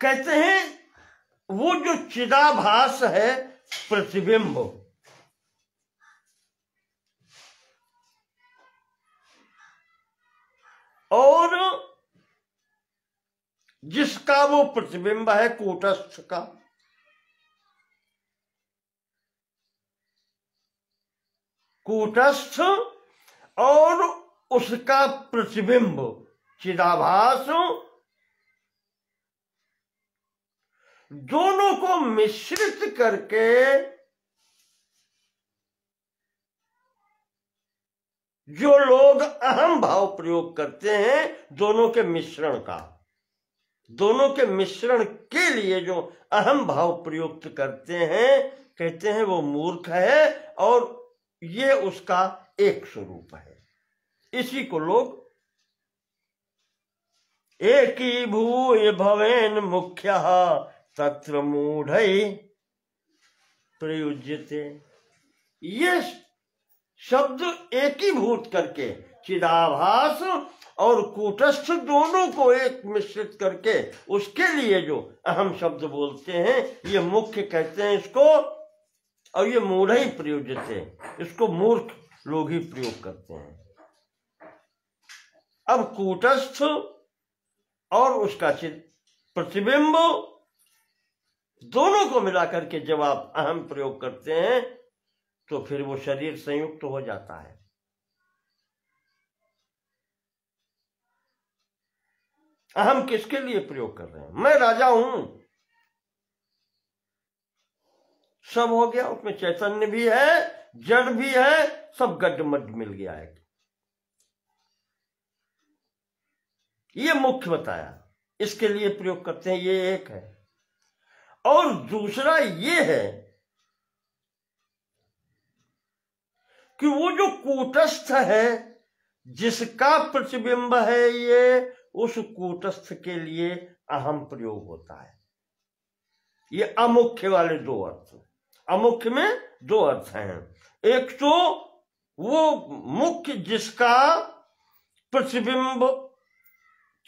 कहते हैं वो जो चिदाभास है, प्रतिबिंब, और जिसका वो प्रतिबिंब है कूटस्थ का, कूटस्थ और उसका प्रतिबिंब चिदाभास, दोनों को मिश्रित करके जो लोग अहम भाव प्रयोग करते हैं, दोनों के मिश्रण का, दोनों के मिश्रण के लिए जो अहम भाव प्रयुक्त करते हैं, कहते हैं वो मूर्ख है, और ये उसका एक स्वरूप है। इसी को लोग एकीभूय भवेन मुख्यः तत्र मूढ़ै प्रयुज्यते। ये शब्द एकीभूत करके चिदाभास और कूटस्थ दोनों को एक मिश्रित करके उसके लिए जो अहम शब्द बोलते हैं, ये मुख्य कहते हैं इसको, और ये मूढ़ै प्रयुज्यते, इसको मूर्ख लोग ही प्रयोग करते हैं। अब कूटस्थ और उसका प्रतिबिंब दोनों को मिलाकर के जब आप अहम प्रयोग करते हैं तो फिर वो शरीर संयुक्त हो जाता है। अहम किसके लिए प्रयोग कर रहे हैं? मैं राजा हूं, सब हो गया, उसमें चैतन्य भी है, जड़ भी है, सब गड्ढमड्ढ मिल गया है। ये मुख्य बताया, इसके लिए प्रयोग करते हैं, ये एक है। और दूसरा ये है कि वो जो कूटस्थ है, जिसका प्रतिबिंब है ये, उस कूटस्थ के लिए अहम प्रयोग होता है। ये अमुख्य वाले दो अर्थ, अमुख्य में दो अर्थ हैं। एक तो वो मुख्य जिसका प्रतिबिंब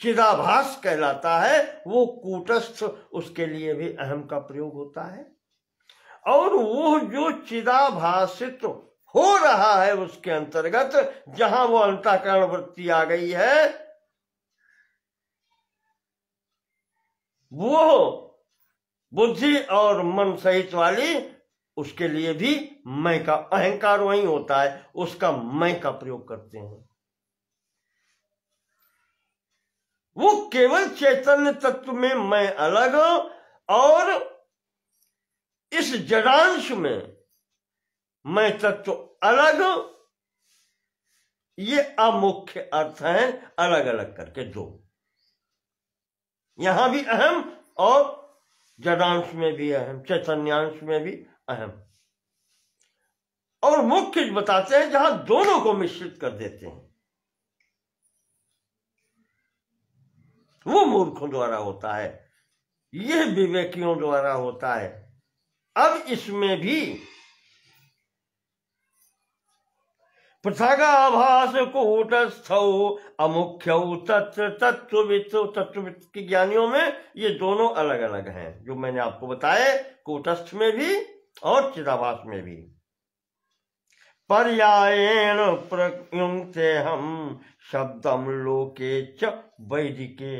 चिदाभास कहलाता है, वो कूटस्थ, उसके लिए भी अहम का प्रयोग होता है। और वो जो चिदाभासित हो रहा है उसके अंतर्गत, जहां वो अंतःकरण वृत्ति आ गई है, वो बुद्धि और मन सहित वाली, उसके लिए भी मैं का, अहंकार वही होता है, उसका मैं का प्रयोग करते हैं। वो केवल चैतन्य तत्व में मैं अलग, और इस जड़ांश में मैं तत्व अलग, ये अमुख्य अर्थ हैं, अलग अलग करके दो। यहां भी अहम और जड़ांश में भी अहम, चैतन्यांश में भी अहम। और मुख्य बताते हैं जहां दोनों को मिश्रित कर देते हैं, वो मूर्खों द्वारा होता है, यह विवेकियों द्वारा होता है। अब इसमें भी पृथगाभास कूटस्थौ अमुख्यौ तत्र तत्वविद के ज्ञानियों में ये दोनों अलग अलग हैं, जो मैंने आपको बताए, कूटस्थ में भी और चिदाभास में भी। पर्यायेण प्रयुंक्ते हम शब्दम लोके च वैदिके।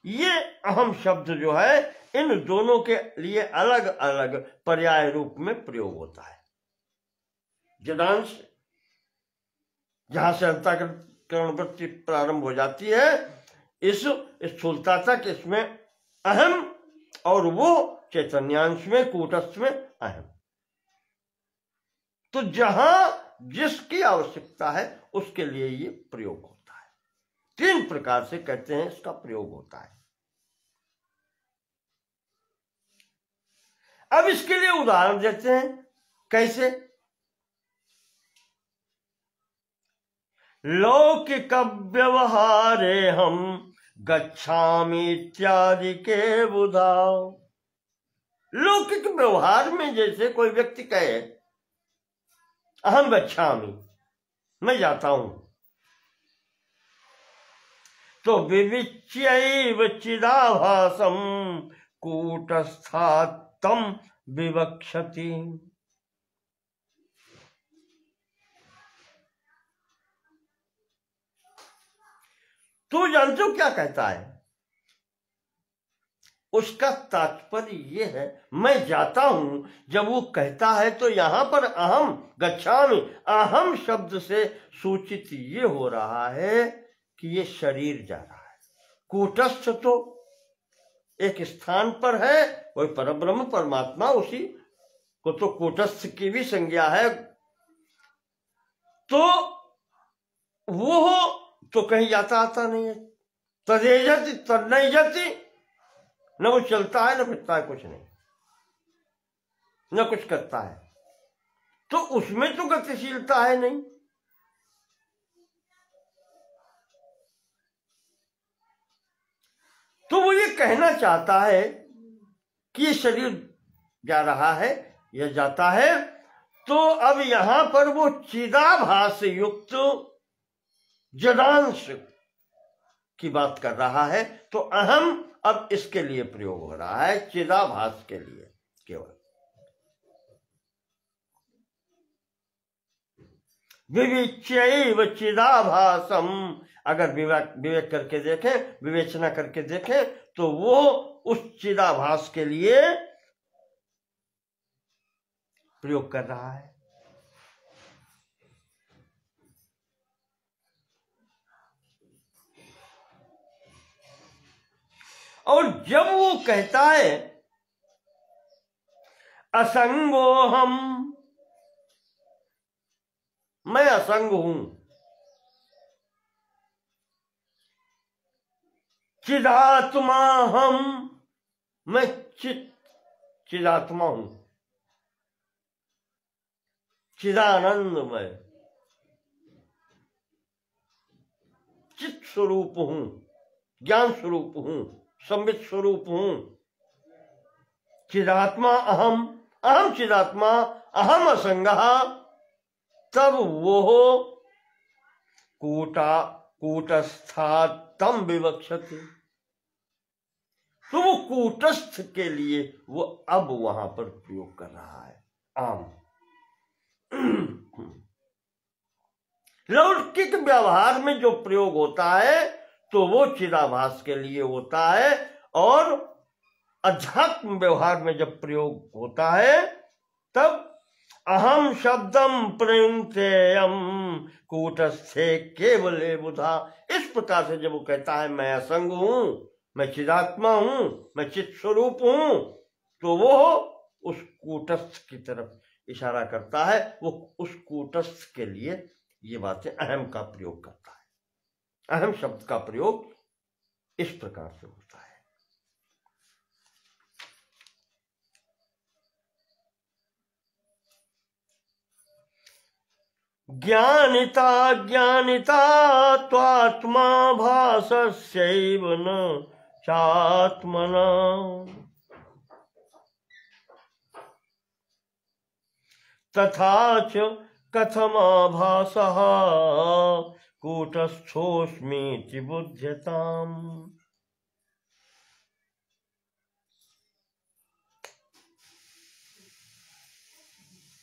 ये अहम शब्द जो है, इन दोनों के लिए अलग अलग पर्याय रूप में प्रयोग होता है। जडांश जहां से अंतःकरण वृत्ति प्रारंभ हो जाती है, इस स्थूलता तक इसमें अहम, और वो चैतन्यांश में, कूटस्थ में अहम। तो जहां जिसकी आवश्यकता है उसके लिए ये प्रयोग होता है। तीन प्रकार से कहते हैं इसका प्रयोग होता है। अब इसके लिए उदाहरण देते हैं, कैसे? लौकिक व्यवहारे हम गच्छामि इत्यादि के बुधाओ। लौकिक व्यवहार में जैसे कोई व्यक्ति कहे अहम गच्छामि, मैं जाता हूं, तो विविच्यैव चिदाभासम कूटस्थात्तम विवक्षति। तो जानते हो क्या कहता है? उसका तात्पर्य ये है, मैं जाता हूं, जब वो कहता है तो यहां पर अहम गच्छामि, अहम शब्द से सूचित ये हो रहा है कि ये शरीर जा रहा है। कूटस्थ तो एक स्थान पर है, वही परब्रह्म परमात्मा, उसी को तो कूटस्थ की भी संज्ञा है। तो वो तो कहीं जाता आता नहीं है, तदेजति तन्नैजति, न वो चलता है न फिरता है, कुछ नहीं, न कुछ करता है, तो उसमें तो गतिशीलता है नहीं। तो वो ये कहना चाहता है कि ये शरीर जा रहा है या जाता है, तो अब यहां पर वो चिदाभास युक्त जडांश की बात कर रहा है। तो अहम अब इसके लिए प्रयोग हो रहा है, चिदाभास के लिए केवल। विविच्यैव चिदाभासम, अगर विवेक करके देखें, विवेचना करके देखें, तो वो उस चिदाभास के लिए प्रयोग कर रहा है। और जब वो कहता है असंगो हम मैं असंग हूं। चिदात्मा हम, मैं चिदात्मा हूं, चिदानंदमय चित स्वरूप हूं, ज्ञान स्वरूप हूं, संबित स्वरूप हूं। चिदात्मा अहम, अहम चिदात्मा, अहम असंगः। तब वो कूटस्थातम विवक्षते, तो वो कूटस्थ के लिए वो अब वहां पर प्रयोग कर रहा है आम। लौकिक व्यवहार में जो प्रयोग होता है तो वो चिदाभास के लिए होता है, और अध्यात्म व्यवहार में जब प्रयोग होता है तब अहम शब्दम प्रयुंक्तेयम कूटस्थे केवले बुधा। इस प्रकार से जब वो कहता है मैं असंग हूं, मैं चिदात्मा हूं, मैं चित स्वरूप हूं, तो वो उस कूटस्थ की तरफ इशारा करता है। वो उस कूटस्थ के लिए ये बातें अहम का प्रयोग करता है। अहम शब्द का प्रयोग इस प्रकार से होता है। ज्ञानिता ज्ञानिता त्वात्मा भासस्यैव न चात्मना। तथा च कथमाभासः कूटस्थोऽस्मीति बुध्यताम्।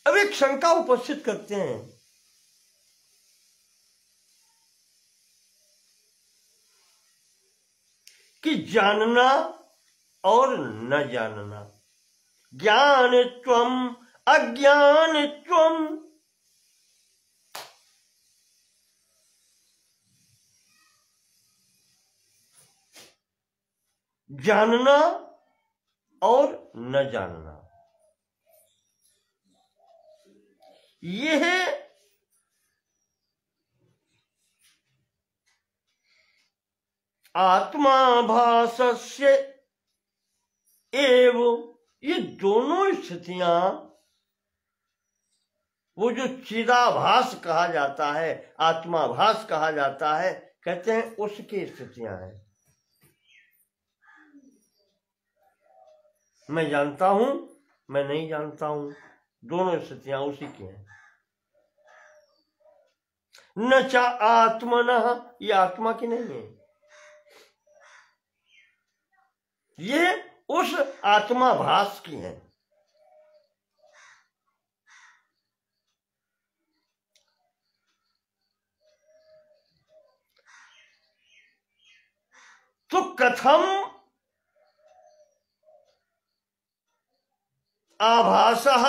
अब एक शंका उपस्थित करते हैं कि जानना और न जानना, ज्ञानित्वम अज्ञानित्वम, जानना और न जानना, यह आत्माभासस्य एव, ये दोनों स्थितियां, वो जो चिदाभास कहा जाता है, आत्माभास कहा जाता है, कहते हैं उसकी स्थितियां हैं। मैं जानता हूं, मैं नहीं जानता हूं, दोनों स्थितियां उसी की हैं। न चा आत्मनः, ये आत्मा की नहीं है, ये उस आत्माभास की है। तो कथम आभासः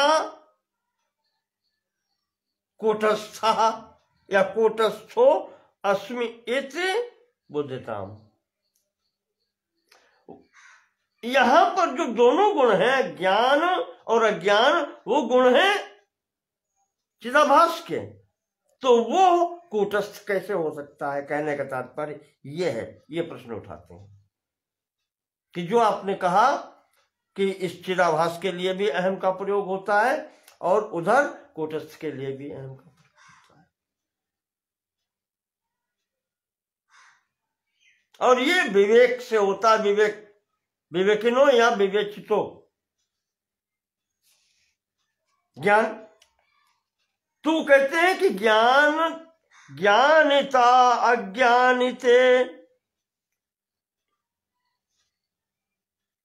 कूटस्थः या कूटस्थो अस्मि इति बुद्धताम। यहां पर जो दोनों गुण हैं, ज्ञान और अज्ञान, वो गुण हैं चिदाभास के, तो वो कूटस्थ कैसे हो सकता है? कहने का तात्पर्य ये है, ये प्रश्न उठाते हैं कि जो आपने कहा कि इस चिदाभास के लिए भी अहम का प्रयोग होता है और उधर कूटस्थ के लिए भी अहम का प्रयोग होता है, और ये विवेक से होता है। विवेकिनो या विवेचितो, ज्ञान। तो कहते हैं कि ज्ञान, ज्ञानिता अज्ञानिते,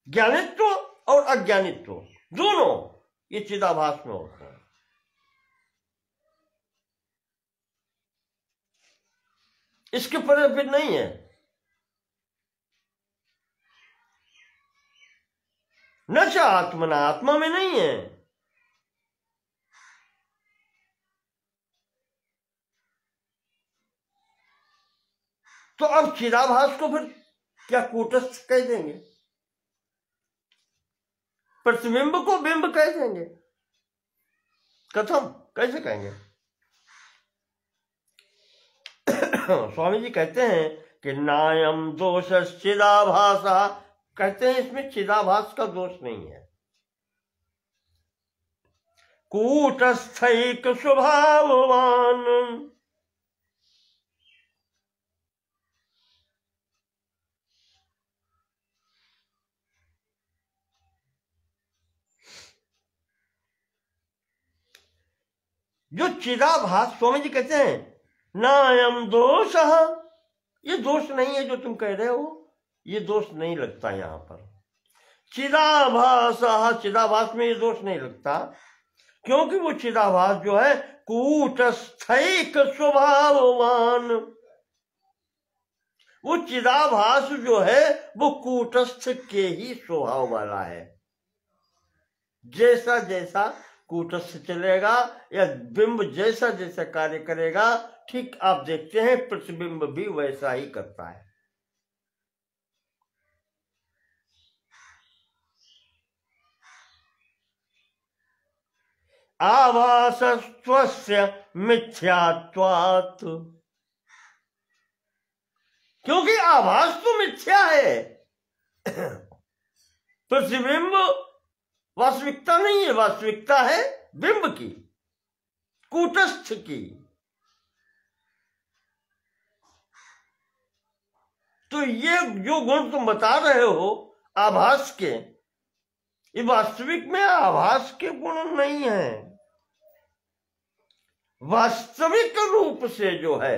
ज्ञानित्व और अज्ञानित्व दोनों ये चिदाभास में होता है। इसके परे फिर नहीं है। न च आत्मना, आत्मा में नहीं है। तो अब चिदाभास को फिर क्या कूटस्थ कह देंगे? प्रतिबिंब को बिंब कह देंगे? कथम, कैसे कहेंगे? स्वामी जी कहते हैं कि नायम दोष चिदाभासा, कहते हैं इसमें चिदाभास का दोष नहीं है। कूटस्थैक स्वभाववान, जो चिदाभास, स्वामी जी कहते हैं नायम दोष, ये दोष नहीं है जो तुम कह रहे हो, ये दोष नहीं लगता यहां पर। चिदाभास, चिदाभास में ये दोष नहीं लगता, क्योंकि वो चिदाभास जो है कूटस्थैक स्वभाववान, वो चिदाभास जो है वो कूटस्थ के ही स्वभाव वाला है। जैसा जैसा कूटस्थ चलेगा या बिंब जैसा जैसा कार्य करेगा, ठीक आप देखते हैं प्रतिबिंब भी वैसा ही करता है। आभासस्त्वस्य मिथ्यात्वात्, क्योंकि आभास तो मिथ्या है, प्रतिबिंब वास्तविकता नहीं है, वास्तविकता है बिंब की, कूटस्थ की। तो ये जो गुण तुम बता रहे हो आभास के, ये वास्तविक में आभास के गुण नहीं है, वास्तविक रूप से जो है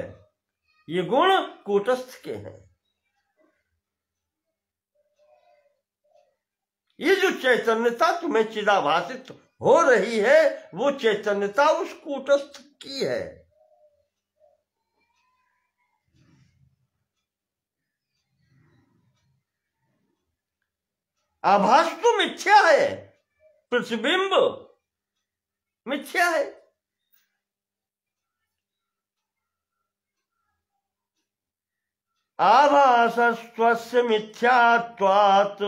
ये गुण कूटस्थ के हैं। ये जो चैतन्यता तुम्हें चिदाभासित हो रही है, वो चैतन्यता उस कूटस्थ की है। आभास तो मिथ्या है, प्रतिबिंब मिथ्या है। आभासस्त्वस्य मिथ्यात्वात्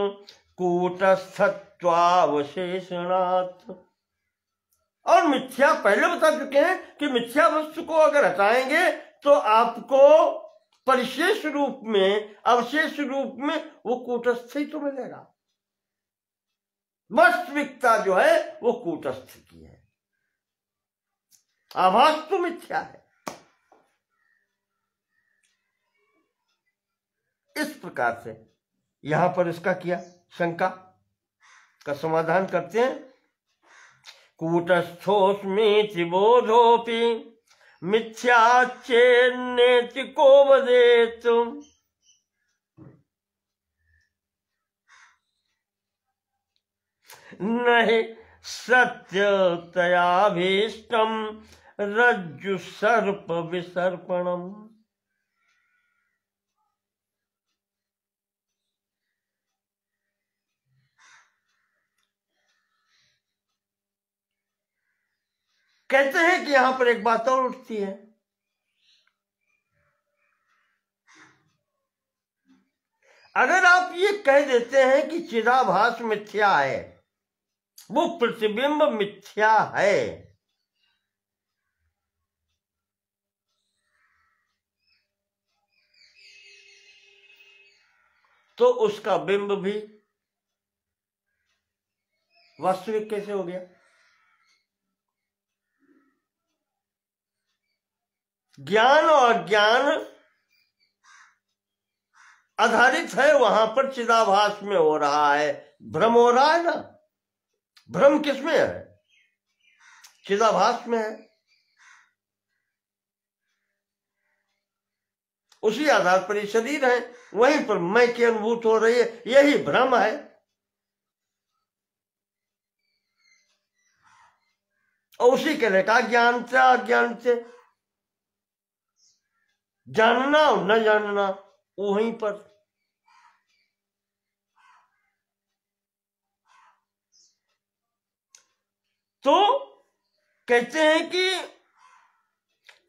कूटस्थत्वावशेषणात्, और मिथ्या पहले बता चुके हैं कि मिथ्या वस्तु को अगर हटाएंगे तो आपको परिशेष रूप में, अवशेष रूप में वो कूटस्थ ही तो मिलेगा। वास्तविकता जो है वो कूटस्थ की है, आभास तो मिथ्या है। इस प्रकार से यहां पर इसका किया, शंका का समाधान करते हैं। कूटस्थोस्मीति बोधोपि मिथ्याच्चेन्नेति को वदेत्, नहि सत्यतयाभीष्टं रज्जु सर्प विसर्पणम्। कहते हैं कि यहां पर एक बात और उठती है, अगर आप ये कह देते हैं कि चिदाभास मिथ्या है, वो प्रतिबिंब मिथ्या है, तो उसका बिंब भी वास्तविक कैसे हो गया? ज्ञान और अज्ञान आधारित है, वहां पर चिदाभास में हो रहा है, भ्रम हो रहा है ना। भ्रम किसमें है? चिदाभास में है। उसी आधार पर ये शरीर है, वहीं पर मैं की अनुभूत हो रही है, यही भ्रम है। और उसी के लेखा ज्ञान से अज्ञान से, जानना और न जानना वहीं पर। तो कहते हैं कि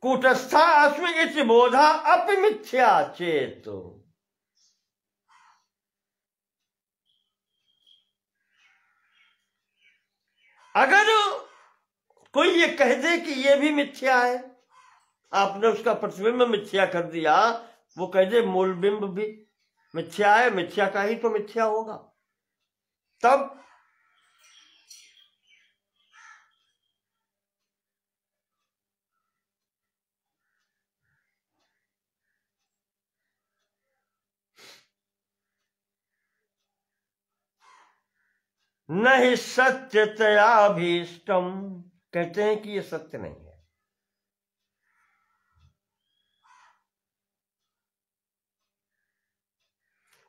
कूटस्था अस्मि इति बोधा अपि मिथ्या चेत। अगर कोई ये कह दे कि ये भी मिथ्या है, आपने उसका प्रतिबिंब मिथ्या कर दिया, वो कह दे मूल बिंब भी मिथ्या है, मिथ्या का ही तो मिथ्या होगा। तब न ही सत्यतयाभीष्टम, कहते हैं कि ये सत्य नहीं है।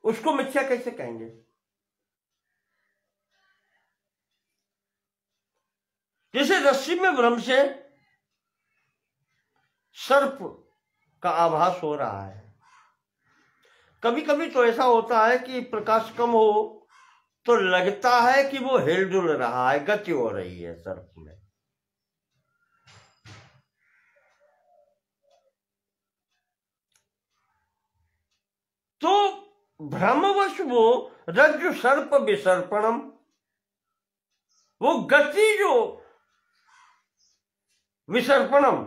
उसको मिथ्या कैसे कहेंगे? जैसे रस्सी में भ्रम से सर्प का आभास हो रहा है। कभी कभी तो ऐसा होता है कि प्रकाश कम हो तो लगता है कि वो हिलडुल रहा है, गति हो रही है सर्प में। तो भ्रमवश वो रज्जु सर्प विसर्पणम, वो गति जो विसर्पणम,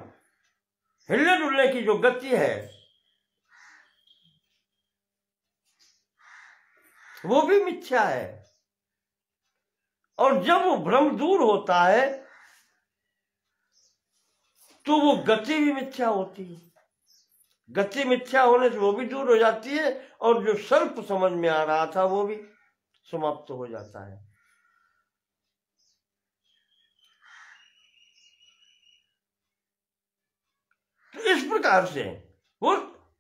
हिलने डुलने की जो गति है, वो भी मिथ्या है। और जब वो भ्रम दूर होता है तो वो गति भी मिथ्या होती है। गति मिथ्या होने से वो भी दूर हो जाती है, और जो सर्प समझ में आ रहा था वो भी समाप्त हो जाता है। तो इस प्रकार से वो,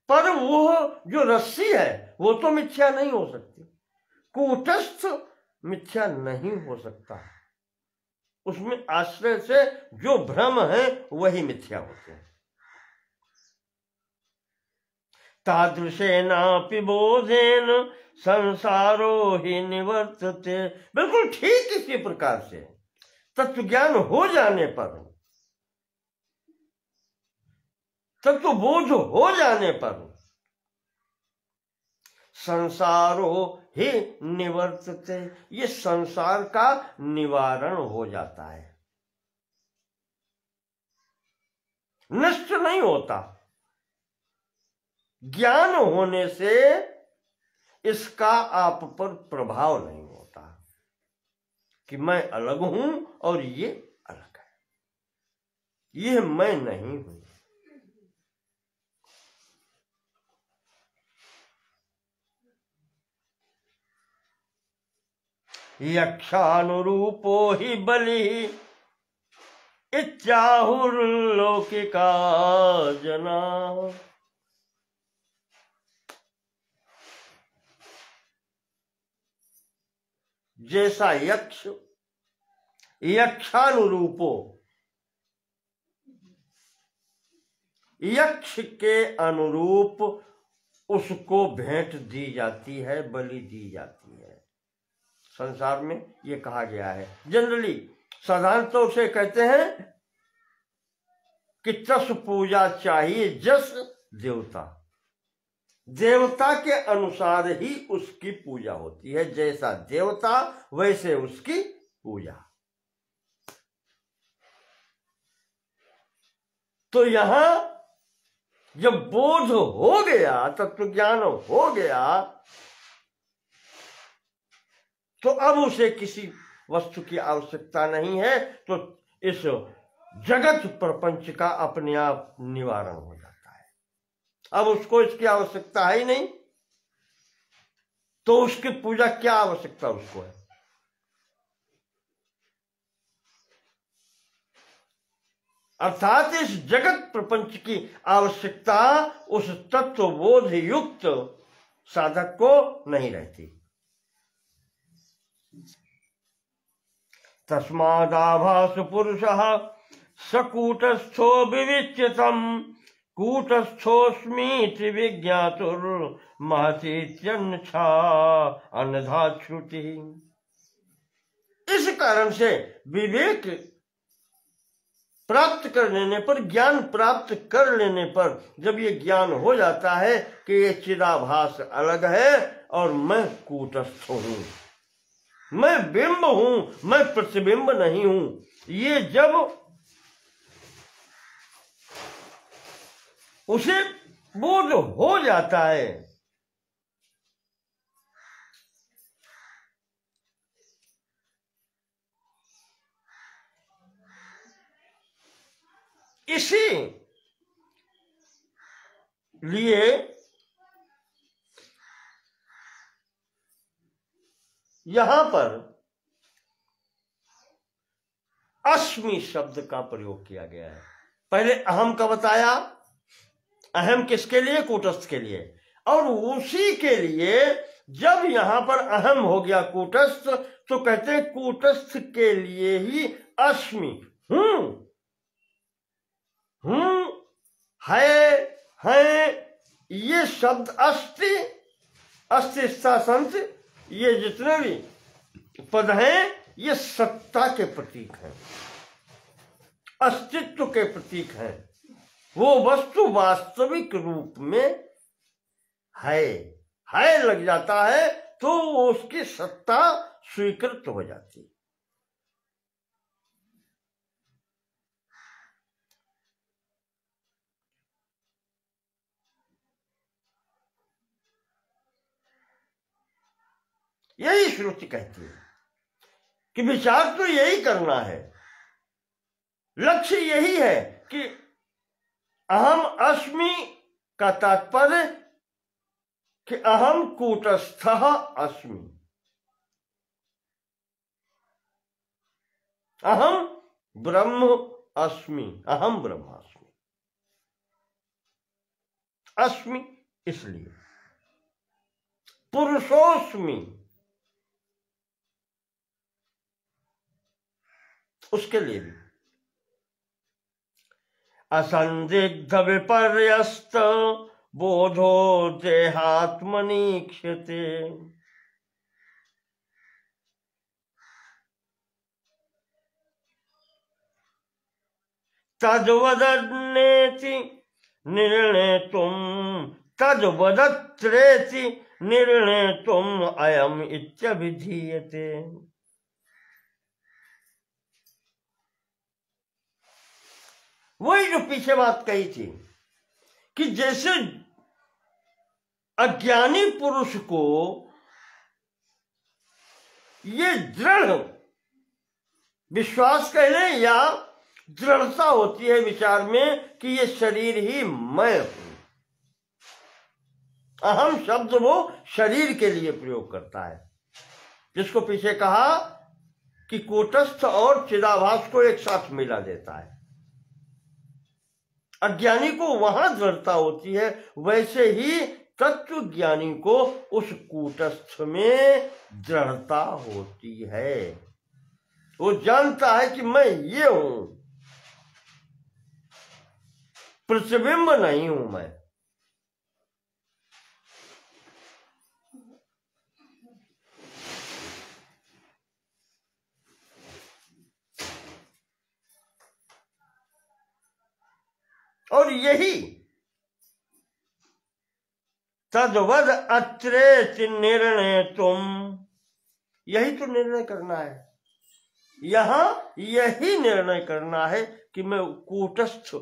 पर वो जो रस्सी है वो तो मिथ्या नहीं हो सकती, कूटस्थ मिथ्या नहीं हो सकता। उसमें आश्रय से जो भ्रम है वही मिथ्या होते हैं। तादृशेनापि बोधेन संसारो ही निवर्तते, बिल्कुल ठीक इसी प्रकार से तत्व ज्ञान हो जाने पर, तत्व बोध हो जाने पर संसारो ही निवर्तते, ये संसार का निवारण हो जाता है, नष्ट नहीं होता। ज्ञान होने से इसका आप पर प्रभाव नहीं होता कि मैं अलग हूं और ये अलग है, ये मैं नहीं हूं। यक्षानुरूपो ही बलि इत्याहुर्लौकिका जना, जैसा यक्ष यक्षानुरूपो, यक्ष के अनुरूप उसको भेंट दी जाती है, बलि दी जाती है। संसार में ये कहा गया है। जनरली साधारण तौर से कहते हैं कि तस पूजा चाहिए जस देवता, देवता के अनुसार ही उसकी पूजा होती है, जैसा देवता वैसे उसकी पूजा। तो यहां जब बोध हो गया, तत्व ज्ञान हो गया, तो अब उसे किसी वस्तु की आवश्यकता नहीं है, तो इस जगत प्रपंच का अपने आप निवारण हो जाता है। अब उसको इसकी आवश्यकता है ही नहीं, तो उसकी पूजा क्या आवश्यकता उसको है? अर्थात इस जगत प्रपंच की आवश्यकता उस तत्वबोध युक्त साधक को नहीं रहती। तस्मादाभास पुरुषः सकूटस्थो विविच्यतम कूटस्थोस्मीति विज्ञातुर्महतीत्यन्यथा अन्यथा श्रुति। इस कारण से विवेक प्राप्त कर लेने पर, ज्ञान प्राप्त कर लेने पर, जब ये ज्ञान हो जाता है कि ये चिदाभास अलग है और मैं कूटस्थ हूं, मैं बिंब हूं, मैं प्रतिबिंब नहीं हूं, ये जब उसे बोध हो जाता है। इसी लिए यहां पर अस्मि शब्द का प्रयोग किया गया है। पहले अहम का बताया, अहम किसके लिए? कूटस्थ के लिए। और उसी के लिए जब यहां पर अहम हो गया कूटस्थ, तो कहते हैं कूटस्थ के लिए ही अस्मि, हूं है, ये शब्द अस्ति, अस्तिस्ता संत, ये जितने भी पद हैं ये सत्ता के प्रतीक हैं, अस्तित्व के प्रतीक हैं। वो वस्तु वास्तविक रूप में है लग जाता है तो उसकी सत्ता स्वीकृत हो जाती है। यही श्रुति कहती है कि विचार तो यही करना है, लक्ष्य यही है कि अहम अस्मि का तात्पर्य कि अहम कूटस्थः अस्मि, अहम ब्रह्म अस्मि, अहम ब्रह्मास्मि। अस्मि इसलिए पुरुषोस्मि, उसके लिए भी असंदिग्ध विपर्यस्त बोधो देहात्मनीक्षते, तद्वदन्नेति निर्णेतुम, तद्वदत्रेति निर्णेतुम अयम इत्यभिधीयते। वही जो पीछे बात कही थी कि जैसे अज्ञानी पुरुष को ये दृढ़ विश्वास कह लें या दृढ़ता होती है विचार में कि ये शरीर ही मैं हूं। अहम शब्द वो शरीर के लिए प्रयोग करता है, जिसको पीछे कहा कि कूटस्थ और चिदाभास को एक साथ मिला देता है। अज्ञानी को वहां दृढ़ता होती है, वैसे ही तत्व ज्ञानी को उस कूटस्थ में दृढ़ता होती है। वो जानता है कि मैं ये हूं, प्रतिबिंब नहीं हूं मैं। और यही तद्वद अत्रेति निर्णय तुम, यही तो निर्णय करना है, यहां यही निर्णय करना है कि मैं कूटस्थ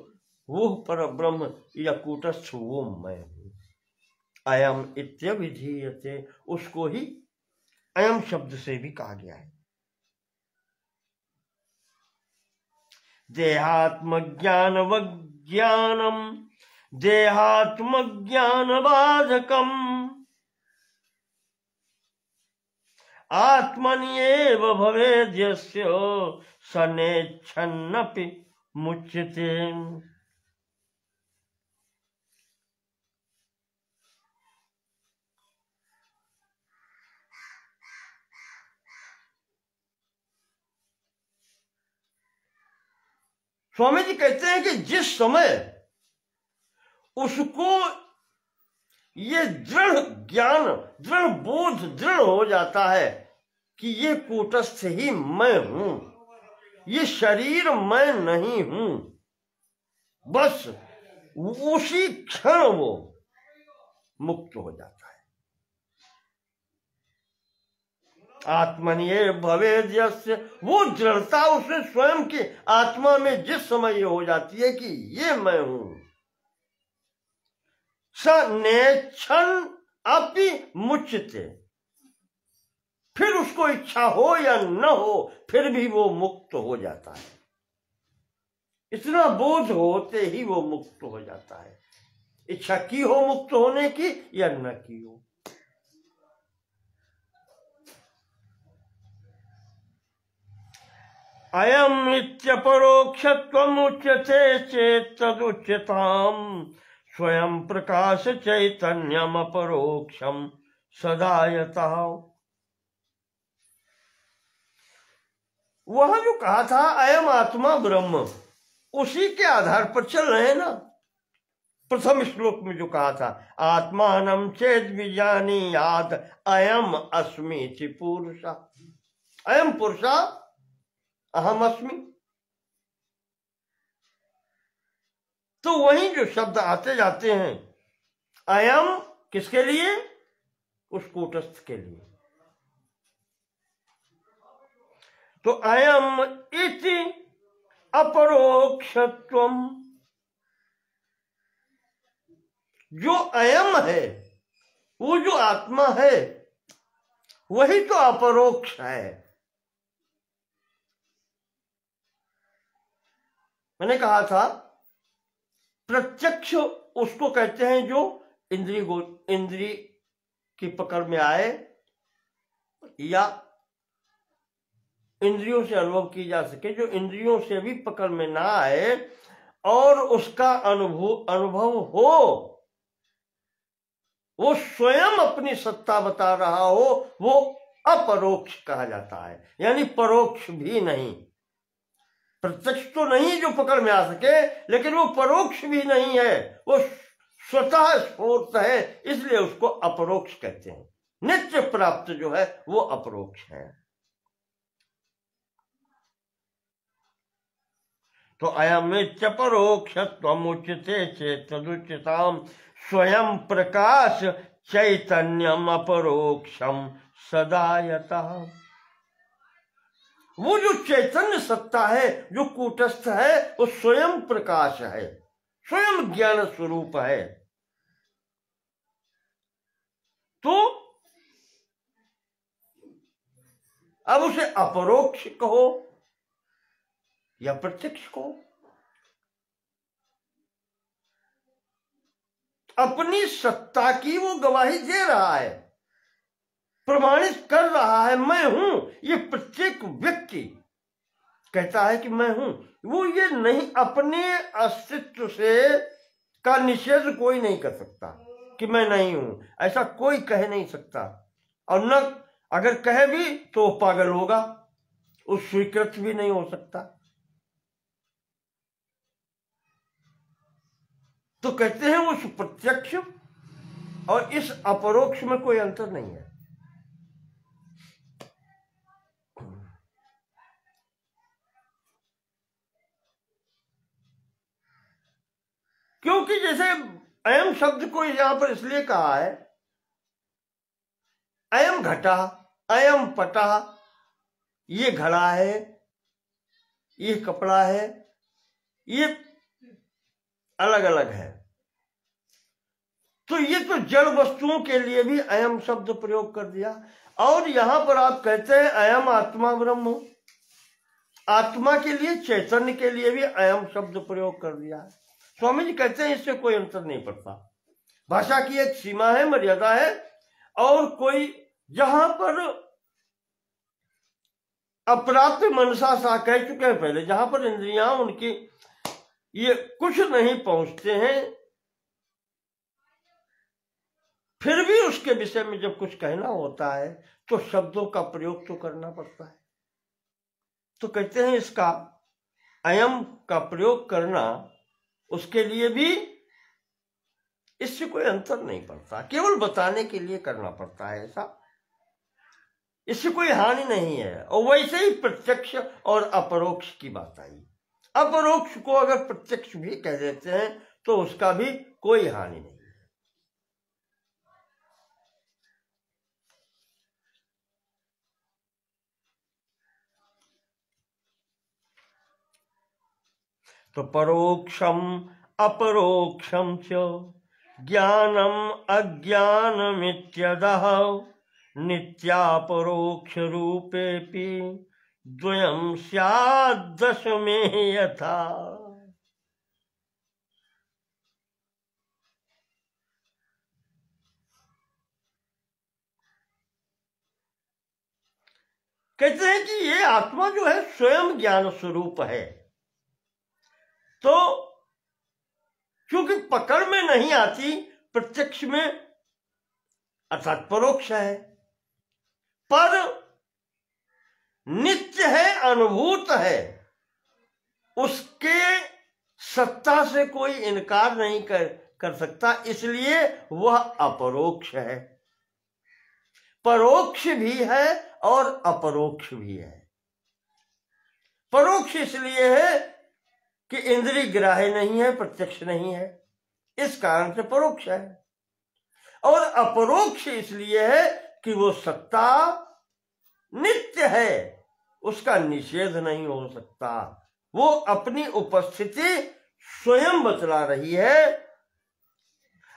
वो पर ब्रह्म या कूटस्थ वो मैं हूं। अयम इत्यभिधीयते, उसको ही अयम शब्द से भी कहा गया है। देहात्म ज्ञान वज्ञानम देहात्म ज्ञान बाधकम आत्मन्येव भवेद् यस्य सनेच्छन्नपि मुच्यते। स्वामी जी कहते हैं कि जिस समय उसको ये दृढ़ ज्ञान, दृढ़ बोध दृढ़ हो जाता है कि ये कूटस्थ ही मैं हूं, ये शरीर मैं नहीं हूं, बस उसी क्षण वो मुक्त हो जाता है। आत्मन्येव भवेद् यस्य, वो दृढ़ता उसने स्वयं की आत्मा में जिस समय ये हो जाती है कि ये मैं हूं, स नेच्छन् अपि मुच्यते, फिर उसको इच्छा हो या न हो फिर भी वो मुक्त हो जाता है। इतना बोध होते ही वो मुक्त हो जाता है, इच्छा की हो मुक्त होने की या न की हो। अयम इत्यपरोक्षत्वम् उच्यते चेत् तदुच्यताम् स्वयं प्रकाश चैतन्यम अपरोक्षम सदा यतः। वह जो कहा था अयम आत्मा ब्रह्म, उसी के आधार पर चल रहे हैं ना। प्रथम श्लोक में जो कहा था आत्मानं चेद विजानीयात् अयम अस्मीति पुरुषः, अयम पुरुषः अहम अस्मि। तो वही जो शब्द आते जाते हैं, अयम किसके लिए? उस कूटस्थ के लिए। तो अयम इति अपरोक्षत्वम, जो अयम है, वो जो आत्मा है, वही तो अपरोक्ष है। मैंने कहा था प्रत्यक्ष उसको कहते हैं जो इंद्रिय की पकड़ में आए या इंद्रियों से अनुभव की जा सके, जो इंद्रियों से भी पकड़ में ना आए और उसका अनुभव हो, वो स्वयं अपनी सत्ता बता रहा हो, वो अपरोक्ष कहा जाता है। यानी परोक्ष भी नहीं, प्रत्यक्ष तो नहीं जो पकड़ में आ सके, लेकिन वो परोक्ष भी नहीं है, वो स्वतः स्फूर्त है, इसलिए उसको अपरोक्ष कहते हैं। नित्य प्राप्त जो है वो अपरोक्ष है। तो अयमित्यपरोक्षत्वमुच्यते चेत् तदुच्यताम् स्वयं प्रकाश चैतन्यम अपरोक्षम सदा यतः। वो जो चैतन्य सत्ता है, जो कूटस्थ है, वो स्वयं प्रकाश है, स्वयं ज्ञान स्वरूप है। तो अब उसे अपरोक्ष कहो या प्रत्यक्ष कहो, अपनी सत्ता की वो गवाही दे रहा है, प्रमाणित कर रहा है मैं हूं। ये प्रत्येक व्यक्ति कहता है कि मैं हूं, वो ये नहीं, अपने अस्तित्व से का निषेध कोई नहीं कर सकता कि मैं नहीं हूं, ऐसा कोई कह नहीं सकता। और न अगर कहे भी तो पागल होगा, वो स्वीकृत भी नहीं हो सकता। तो कहते हैं उस प्रत्यक्ष और इस अपरोक्ष में कोई अंतर नहीं है। क्योंकि जैसे अयम शब्द को यहां पर इसलिए कहा है, अयम घटा, अयम पटा, ये घड़ा है, ये कपड़ा है, ये अलग अलग है। तो ये तो जड़ वस्तुओं के लिए भी अयम शब्द प्रयोग कर दिया। और यहां पर आप कहते हैं अयम आत्मा ब्रह्म, आत्मा के लिए, चैतन्य के लिए भी अयम शब्द प्रयोग कर दिया। स्वामी जी कहते हैं इससे कोई अंतर नहीं पड़ता। भाषा की एक सीमा है, मर्यादा है, और कोई जहां पर अप्राप्य मनसा सा कह चुके हैं पहले, जहां पर इंद्रियां उनकी ये कुछ नहीं पहुंचते हैं, फिर भी उसके विषय में जब कुछ कहना होता है तो शब्दों का प्रयोग तो करना पड़ता है। तो कहते हैं इसका अयम का प्रयोग करना उसके लिए भी इससे कोई अंतर नहीं पड़ता, केवल बताने के लिए करना पड़ता है ऐसा, इससे कोई हानि नहीं है। और वैसे ही प्रत्यक्ष और अपरोक्ष की बात आई, अपरोक्ष को अगर प्रत्यक्ष भी कह देते हैं तो उसका भी कोई हानि नहीं है। तो परोक्षम अपरोक्षम च ज्ञानम अज्ञानमित्यदः नित्यापरोक्ष रूपेऽपि द्वयं स्याद् दशमे यथा। कहते हैं कि ये आत्मा जो है स्वयं ज्ञान स्वरूप है, तो क्योंकि पकड़ में नहीं आती, प्रत्यक्ष में अर्थात परोक्ष है, पर नित्य है, अनुभूत है, उसके सत्ता से कोई इनकार नहीं कर सकता, इसलिए वह अपरोक्ष है। परोक्ष भी है और अपरोक्ष भी है। परोक्ष इसलिए है कि इंद्रिय ग्राह्य नहीं है, प्रत्यक्ष नहीं है, इस कारण से परोक्ष है। और अपरोक्ष इसलिए है कि वो सत्ता नित्य है, उसका निषेध नहीं हो सकता, वो अपनी उपस्थिति स्वयं बतला रही है।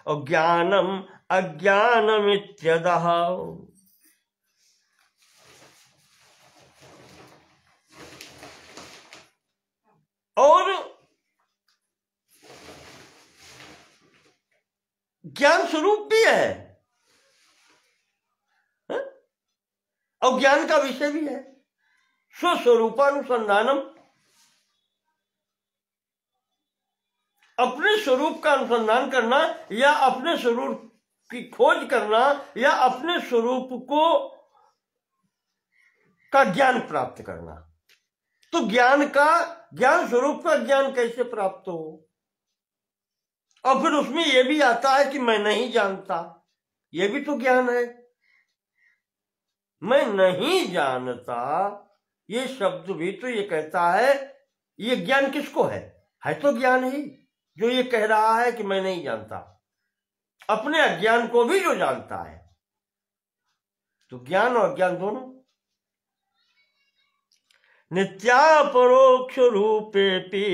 और ज्ञानम अज्ञानमित्यदः, और ज्ञान स्वरूप भी है, और ज्ञान का विषय भी है। स्वस्वरूपानुसंधानम, अपने स्वरूप का अनुसंधान करना या अपने स्वरूप की खोज करना या अपने स्वरूप को का ज्ञान प्राप्त करना। तो ज्ञान स्वरूप का ज्ञान कैसे प्राप्त हो? और फिर उसमें यह भी आता है कि मैं नहीं जानता, यह भी तो ज्ञान है। मैं नहीं जानता ये शब्द भी तो ये कहता है, ये ज्ञान किसको है तो ज्ञान ही जो ये कह रहा है कि मैं नहीं जानता, अपने अज्ञान को भी जो जानता है। तो ज्ञान और अज्ञान दोनों नित्यापरोक्ष रूपेऽपि,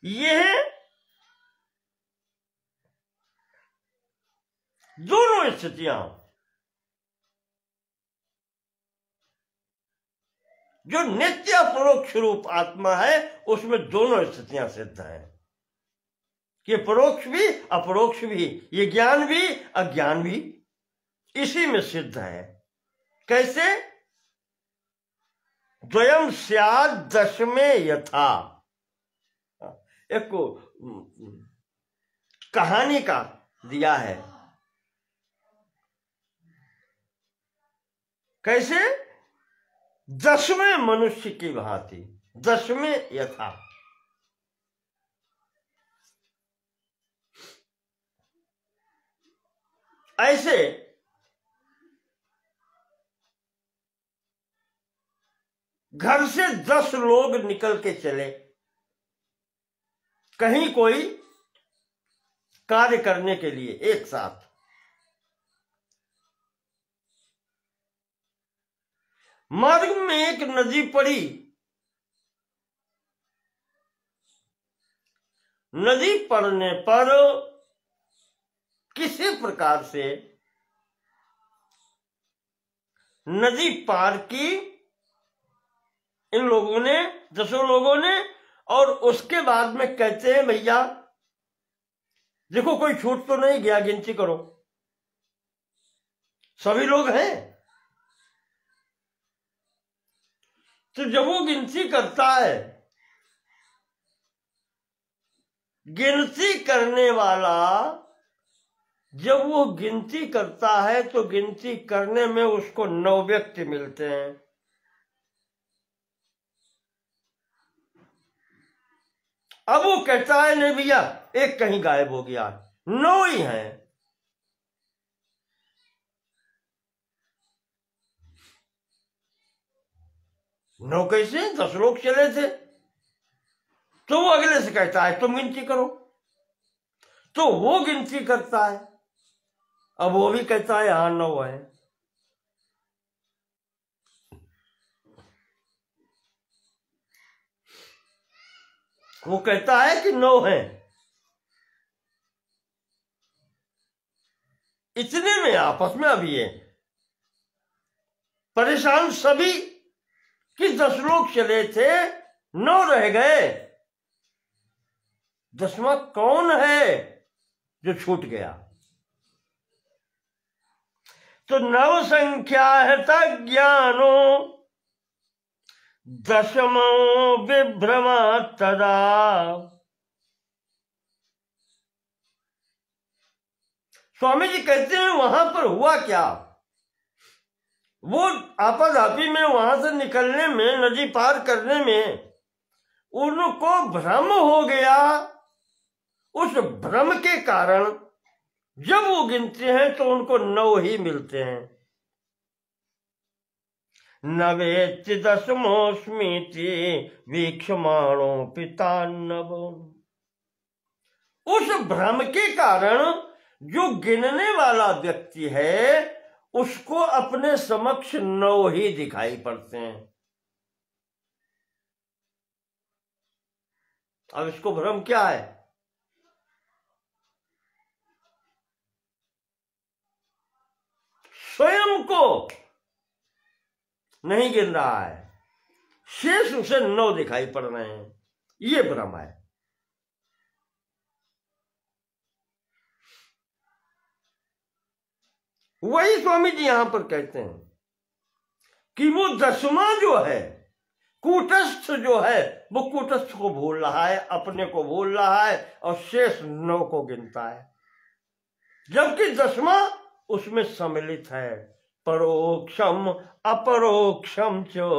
यह दोनों स्थितियां जो नित्य अपरोक्ष रूप आत्मा है, उसमें दोनों स्थितियां सिद्ध हैं कि परोक्ष भी अपरोक्ष भी, ये ज्ञान भी अज्ञान भी इसी में सिद्ध है। कैसे? द्वयम स्याद् दशमे यथा। एक कहानी का दिया है। कैसे? 10वें मनुष्य की भांति, 10वें यथा। ऐसे घर से 10 लोग निकल के चले कहीं कोई कार्य करने के लिए एक साथ। मार्ग में एक नदी पड़ी। नदी पड़ने पर किसी प्रकार से नदी पार की इन लोगों ने, 10 लोगों ने। और उसके बाद में कहते हैं भैया देखो कोई छूट तो नहीं गया, गिनती करो। सभी लोग हैं। तो जब वो गिनती करता है, गिनती करने वाला जब वो गिनती करता है तो गिनती करने में उसको 9 व्यक्ति मिलते हैं। अब वो कहता है नहीं भैया एक कहीं गायब हो गया, 9 ही हैं। नौ कैसे? 10 लोग चले थे। तो वो अगले से कहता है तुम गिनती करो। तो वो गिनती करता है, अब वो भी कहता है हाँ 9 है। वो कहता है कि 9 है। इतने में आपस में अभी ये परेशान सभी कि 10 लोग चले थे, 9 रह गए, 10वां कौन है जो छूट गया। तो नव संख्या है ज्ञानो 10मो विभ्रमा तदा। स्वामी जी कहते हैं वहां पर हुआ क्या, वो आपाधापी में वहां से निकलने में, नदी पार करने में उनको भ्रम हो गया। उस भ्रम के कारण जब वो गिनते हैं तो उनको 9 ही मिलते हैं। नवेति दशमोस्मीति वीक्षमाणो पितान्नव। उस भ्रम के कारण जो गिनने वाला व्यक्ति है उसको अपने समक्ष 9 ही दिखाई पड़ते हैं। अब इसको भ्रम क्या है? स्वयं को नहीं गिन रहा है, शेष उसे 9 दिखाई पड़ रहे हैं, ये भ्रम है। वही स्वामी जी यहां पर कहते हैं कि वो 10वां जो है, कूटस्थ जो है, वो कूटस्थ को भूल रहा है, अपने को भूल रहा है और शेष 9 को गिनता है, जबकि 10वां उसमें सम्मिलित है। परोक्षम अपरोक्षम चो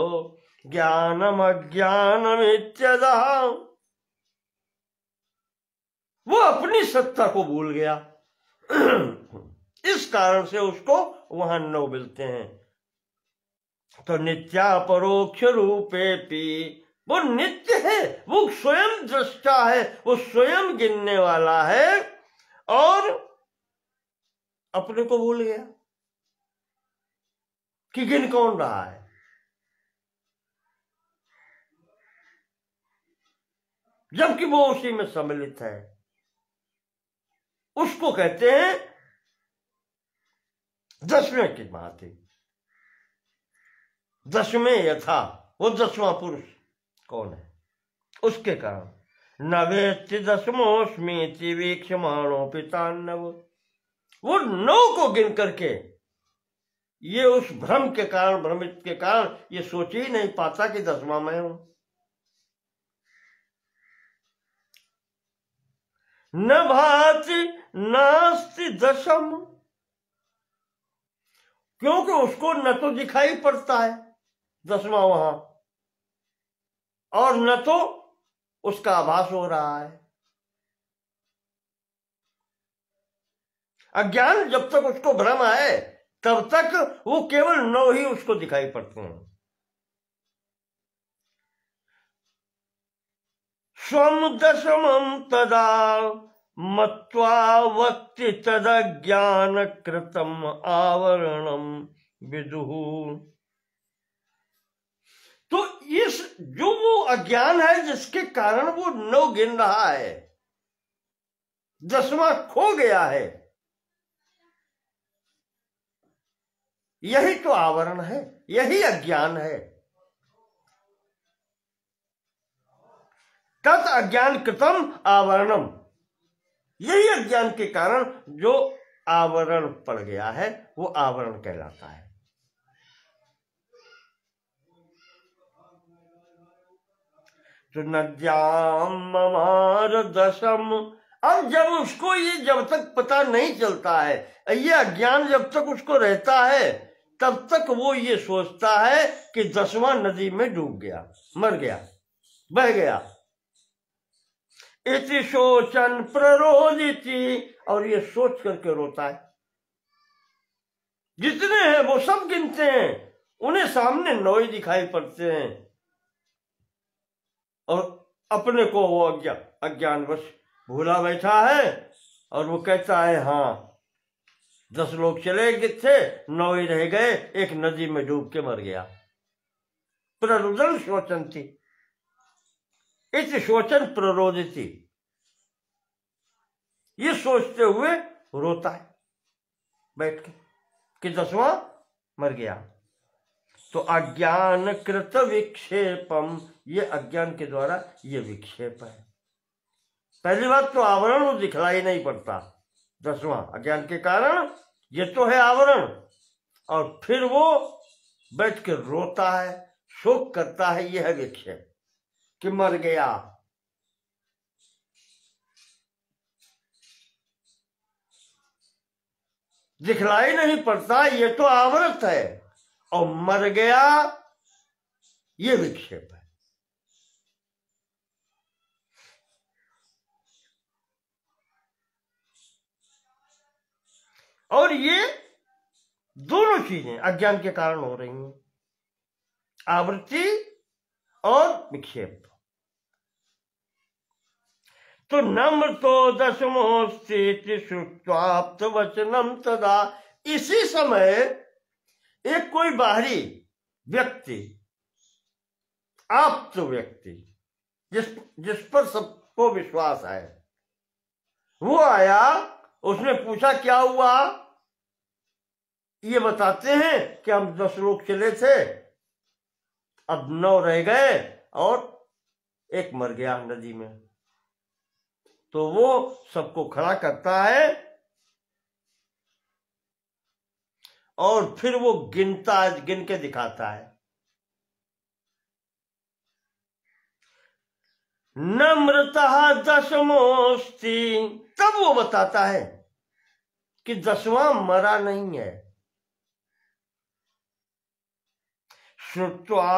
ज्ञानम अज्ञानम इत्यदा। वो अपनी सत्ता को भूल गया, इस कारण से उसको वहां 9 मिलते हैं। तो नित्यापरोक्ष रूपे पी, वो नित्य है, वो स्वयं दृष्टा है, वो स्वयं गिनने वाला है और अपने को भूल गया कि गिन कौन रहा है। जबकि वो उसी में सम्मिलित है। उसको कहते हैं 10वें की बात है, 10वें यथा, वो 10वां पुरुष कौन है, उसके कारण नवेति दशमोस्मीति वीक्षमाणो पितान्नव। वो 9 को गिन करके ये उस भ्रम के कारण, भ्रमित के कारण ये सोच ही नहीं पाता कि 10वां मैं हूं। न भाति नास्ति दशम, क्योंकि उसको न तो दिखाई पड़ता है 10वां वहां, और न तो उसका आभास हो रहा है। अज्ञान जब तक उसको भ्रम है तब तक वो केवल 9 ही उसको दिखाई पड़ते हैं। स्वम दशमं तदा मत्वा वक्ति तदज्ञान कृतम आवरणम विदुः। तो इस जो वो अज्ञान है जिसके कारण वो 9 गिन रहा है, 10वां खो गया है, यही तो आवरण है, यही अज्ञान है। तत् अज्ञान कृतम आवरणम, यही अज्ञान के कारण जो आवरण पड़ गया है वो आवरण कहलाता है। तो नद्याम ममार दशम। अब जब उसको ये, जब तक पता नहीं चलता है, ये अज्ञान जब तक उसको रहता है तब तक वो ये सोचता है कि 10वां नदी में डूब गया, मर गया, बह गया। इति शोचन प्ररोदिति, और ये सोच करके रोता है। जितने हैं वो सब गिनते हैं, उन्हें सामने 9 ही दिखाई पड़ते हैं और अपने को वो अज्ञानवश भूला बैठा है। और वो कहता है हाँ 10 लोग चले गए थे, 9 ही रह गए, एक नदी में डूब के मर गया। प्ररुदन शोचन थी, इस शोचन प्ररोदिति, ये सोचते हुए रोता है, बैठ के कि 10वां मर गया। तो अज्ञान कृत विक्षेपम, ये अज्ञान के द्वारा ये विक्षेप है। पहली बात तो आवरण वो दिखलाई नहीं पड़ता, 10वां अज्ञान के कारण ये तो है आवरण, और फिर वो बैठ के रोता है, शोक करता है, यह है विक्षेप कि मर गया। दिखलाई नहीं पड़ता, ये तो आवृत है, और मर गया ये विक्षेप है। और ये दोनों चीजें अज्ञान के कारण हो रही हैं, आवृत्ति और विक्षेप। तो नम्रतो दशमोस्ति श्रुत्वाप्त वचनम तदा, इसी समय एक कोई बाहरी व्यक्ति, आप्त व्यक्ति, जिस पर सबको विश्वास है, वो आया, उसने पूछा क्या हुआ। ये बताते हैं कि हम 10 लोग चले थे, अब 9 रह गए और एक मर गया नदी में। तो वो सबको खड़ा करता है और फिर वो गिन के दिखाता है। नम्रतः दशमोस्ति, तब वो बताता है कि 10वां मरा नहीं है। श्रुत्वा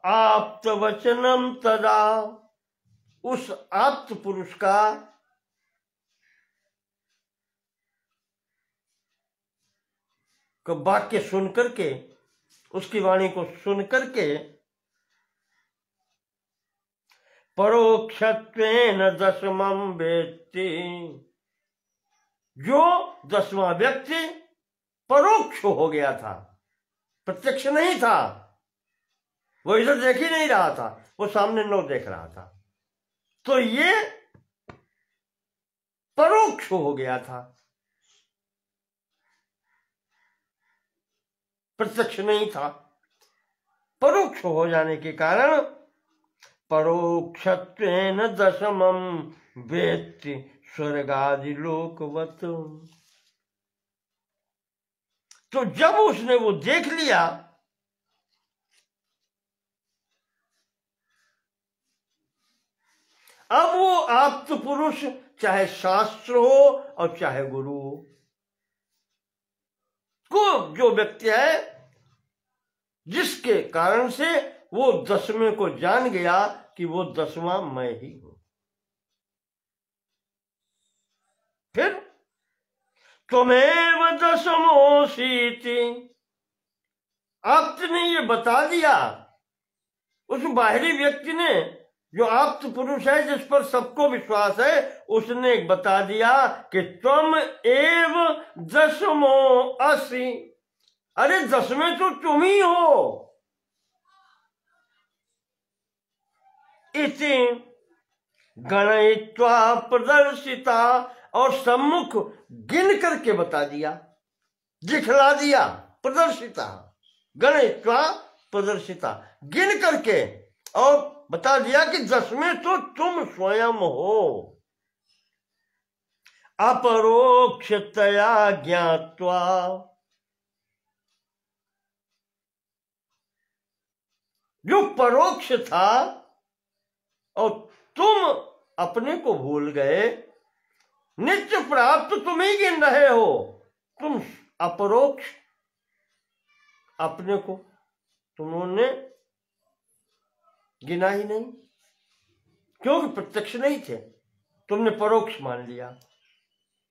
आप्त वचनम तदा, उस आप्त पुरुष का वाक्य सुन करके, उसकी वाणी को सुन करके, परोक्षत्वेन 10मं वेत्ति, जो 10वां व्यक्ति परोक्ष हो गया था, प्रत्यक्ष नहीं था, वो इधर देख ही नहीं रहा था, वो सामने 9 देख रहा था, तो ये परोक्ष हो गया था, प्रत्यक्ष नहीं था। परोक्ष हो जाने के कारण परोक्षत्वेन 10मं वेत्ति स्वर्गादि लोकवत्। तो जब उसने वो देख लिया, अब वो आप्त पुरुष चाहे शास्त्र हो और चाहे गुरु हो, को जो व्यक्ति है, जिसके कारण से वो 10वें को जान गया कि वो 10वां मैं ही हूं। फिर त्वमेव 10मोऽसीति, आप्त ने ये बता दिया, उस बाहरी व्यक्ति ने, जो आप्त पुरुष है, जिस पर सबको विश्वास है, उसने बता दिया कि तुम एव 10मोऽसि, अरे 10वें तो तुम ही हो। इति गणयित्वा प्रदर्शिता, और सम्मुख गिन करके बता दिया, दिखला दिया, प्रदर्शिता, गणयित्वा प्रदर्शिता, गिन करके और बता दिया कि 10वें तो तुम स्वयं हो। अपरोक्षतया ज्ञात्वा, जो परोक्ष था और तुम अपने को भूल गए, नित्य प्राप्त तुम ही गिन रहे हो, तुम अपरोक्ष अपने को तुमने गिना ही नहीं, क्योंकि प्रत्यक्ष नहीं थे, तुमने परोक्ष मान लिया,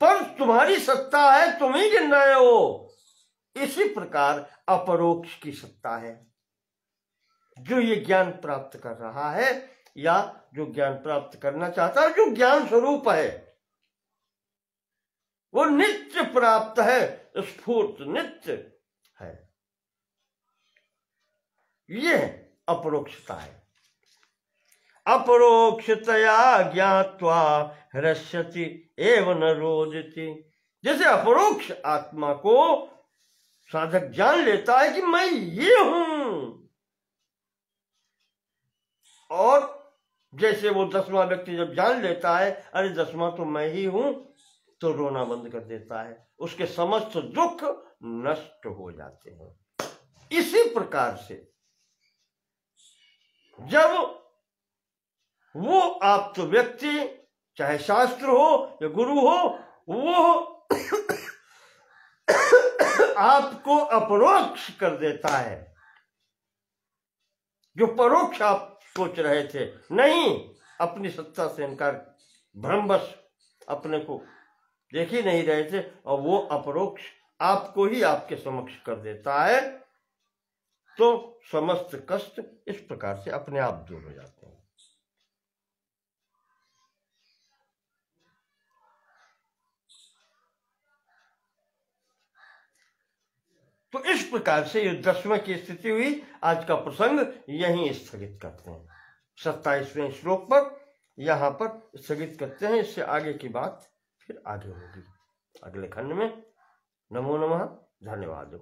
पर तुम्हारी सत्ता है, तुम ही गिन रहे हो। इसी प्रकार अपरोक्ष की सत्ता है, जो ये ज्ञान प्राप्त कर रहा है या जो ज्ञान प्राप्त करना चाहता है, जो ज्ञान स्वरूप है, वो नित्य प्राप्त है, स्फूर्त नित्य है। ये अपरोक्षता है। अपरोक्षतया ज्ञात्वा ह्रस्यति एव न रोदिति, जैसे अपरोक्ष आत्मा को साधक जान लेता है कि मैं ये हूं, और जैसे वो 10वां व्यक्ति जब जान लेता है अरे 10वां तो मैं ही हूं, तो रोना बंद कर देता है, उसके समस्त दुख नष्ट हो जाते हैं। इसी प्रकार से जब वो आप तो व्यक्ति, चाहे शास्त्र हो या गुरु हो, वो आपको अपरोक्ष कर देता है, जो परोक्ष आप सोच रहे थे, नहीं अपनी सत्ता से इनकार, भ्रमवश अपने को देख ही नहीं रहे थे, और वो अपरोक्ष आपको ही आपके समक्ष कर देता है, तो समस्त कष्ट इस प्रकार से अपने आप दूर हो जाते हैं। तो इस प्रकार से ये 10वें की स्थिति हुई। आज का प्रसंग यहीं स्थगित करते हैं, 27वें श्लोक पर यहां पर स्थगित करते हैं। इससे आगे की बात फिर आगे होगी अगले खंड में। नमो नमः, धन्यवाद।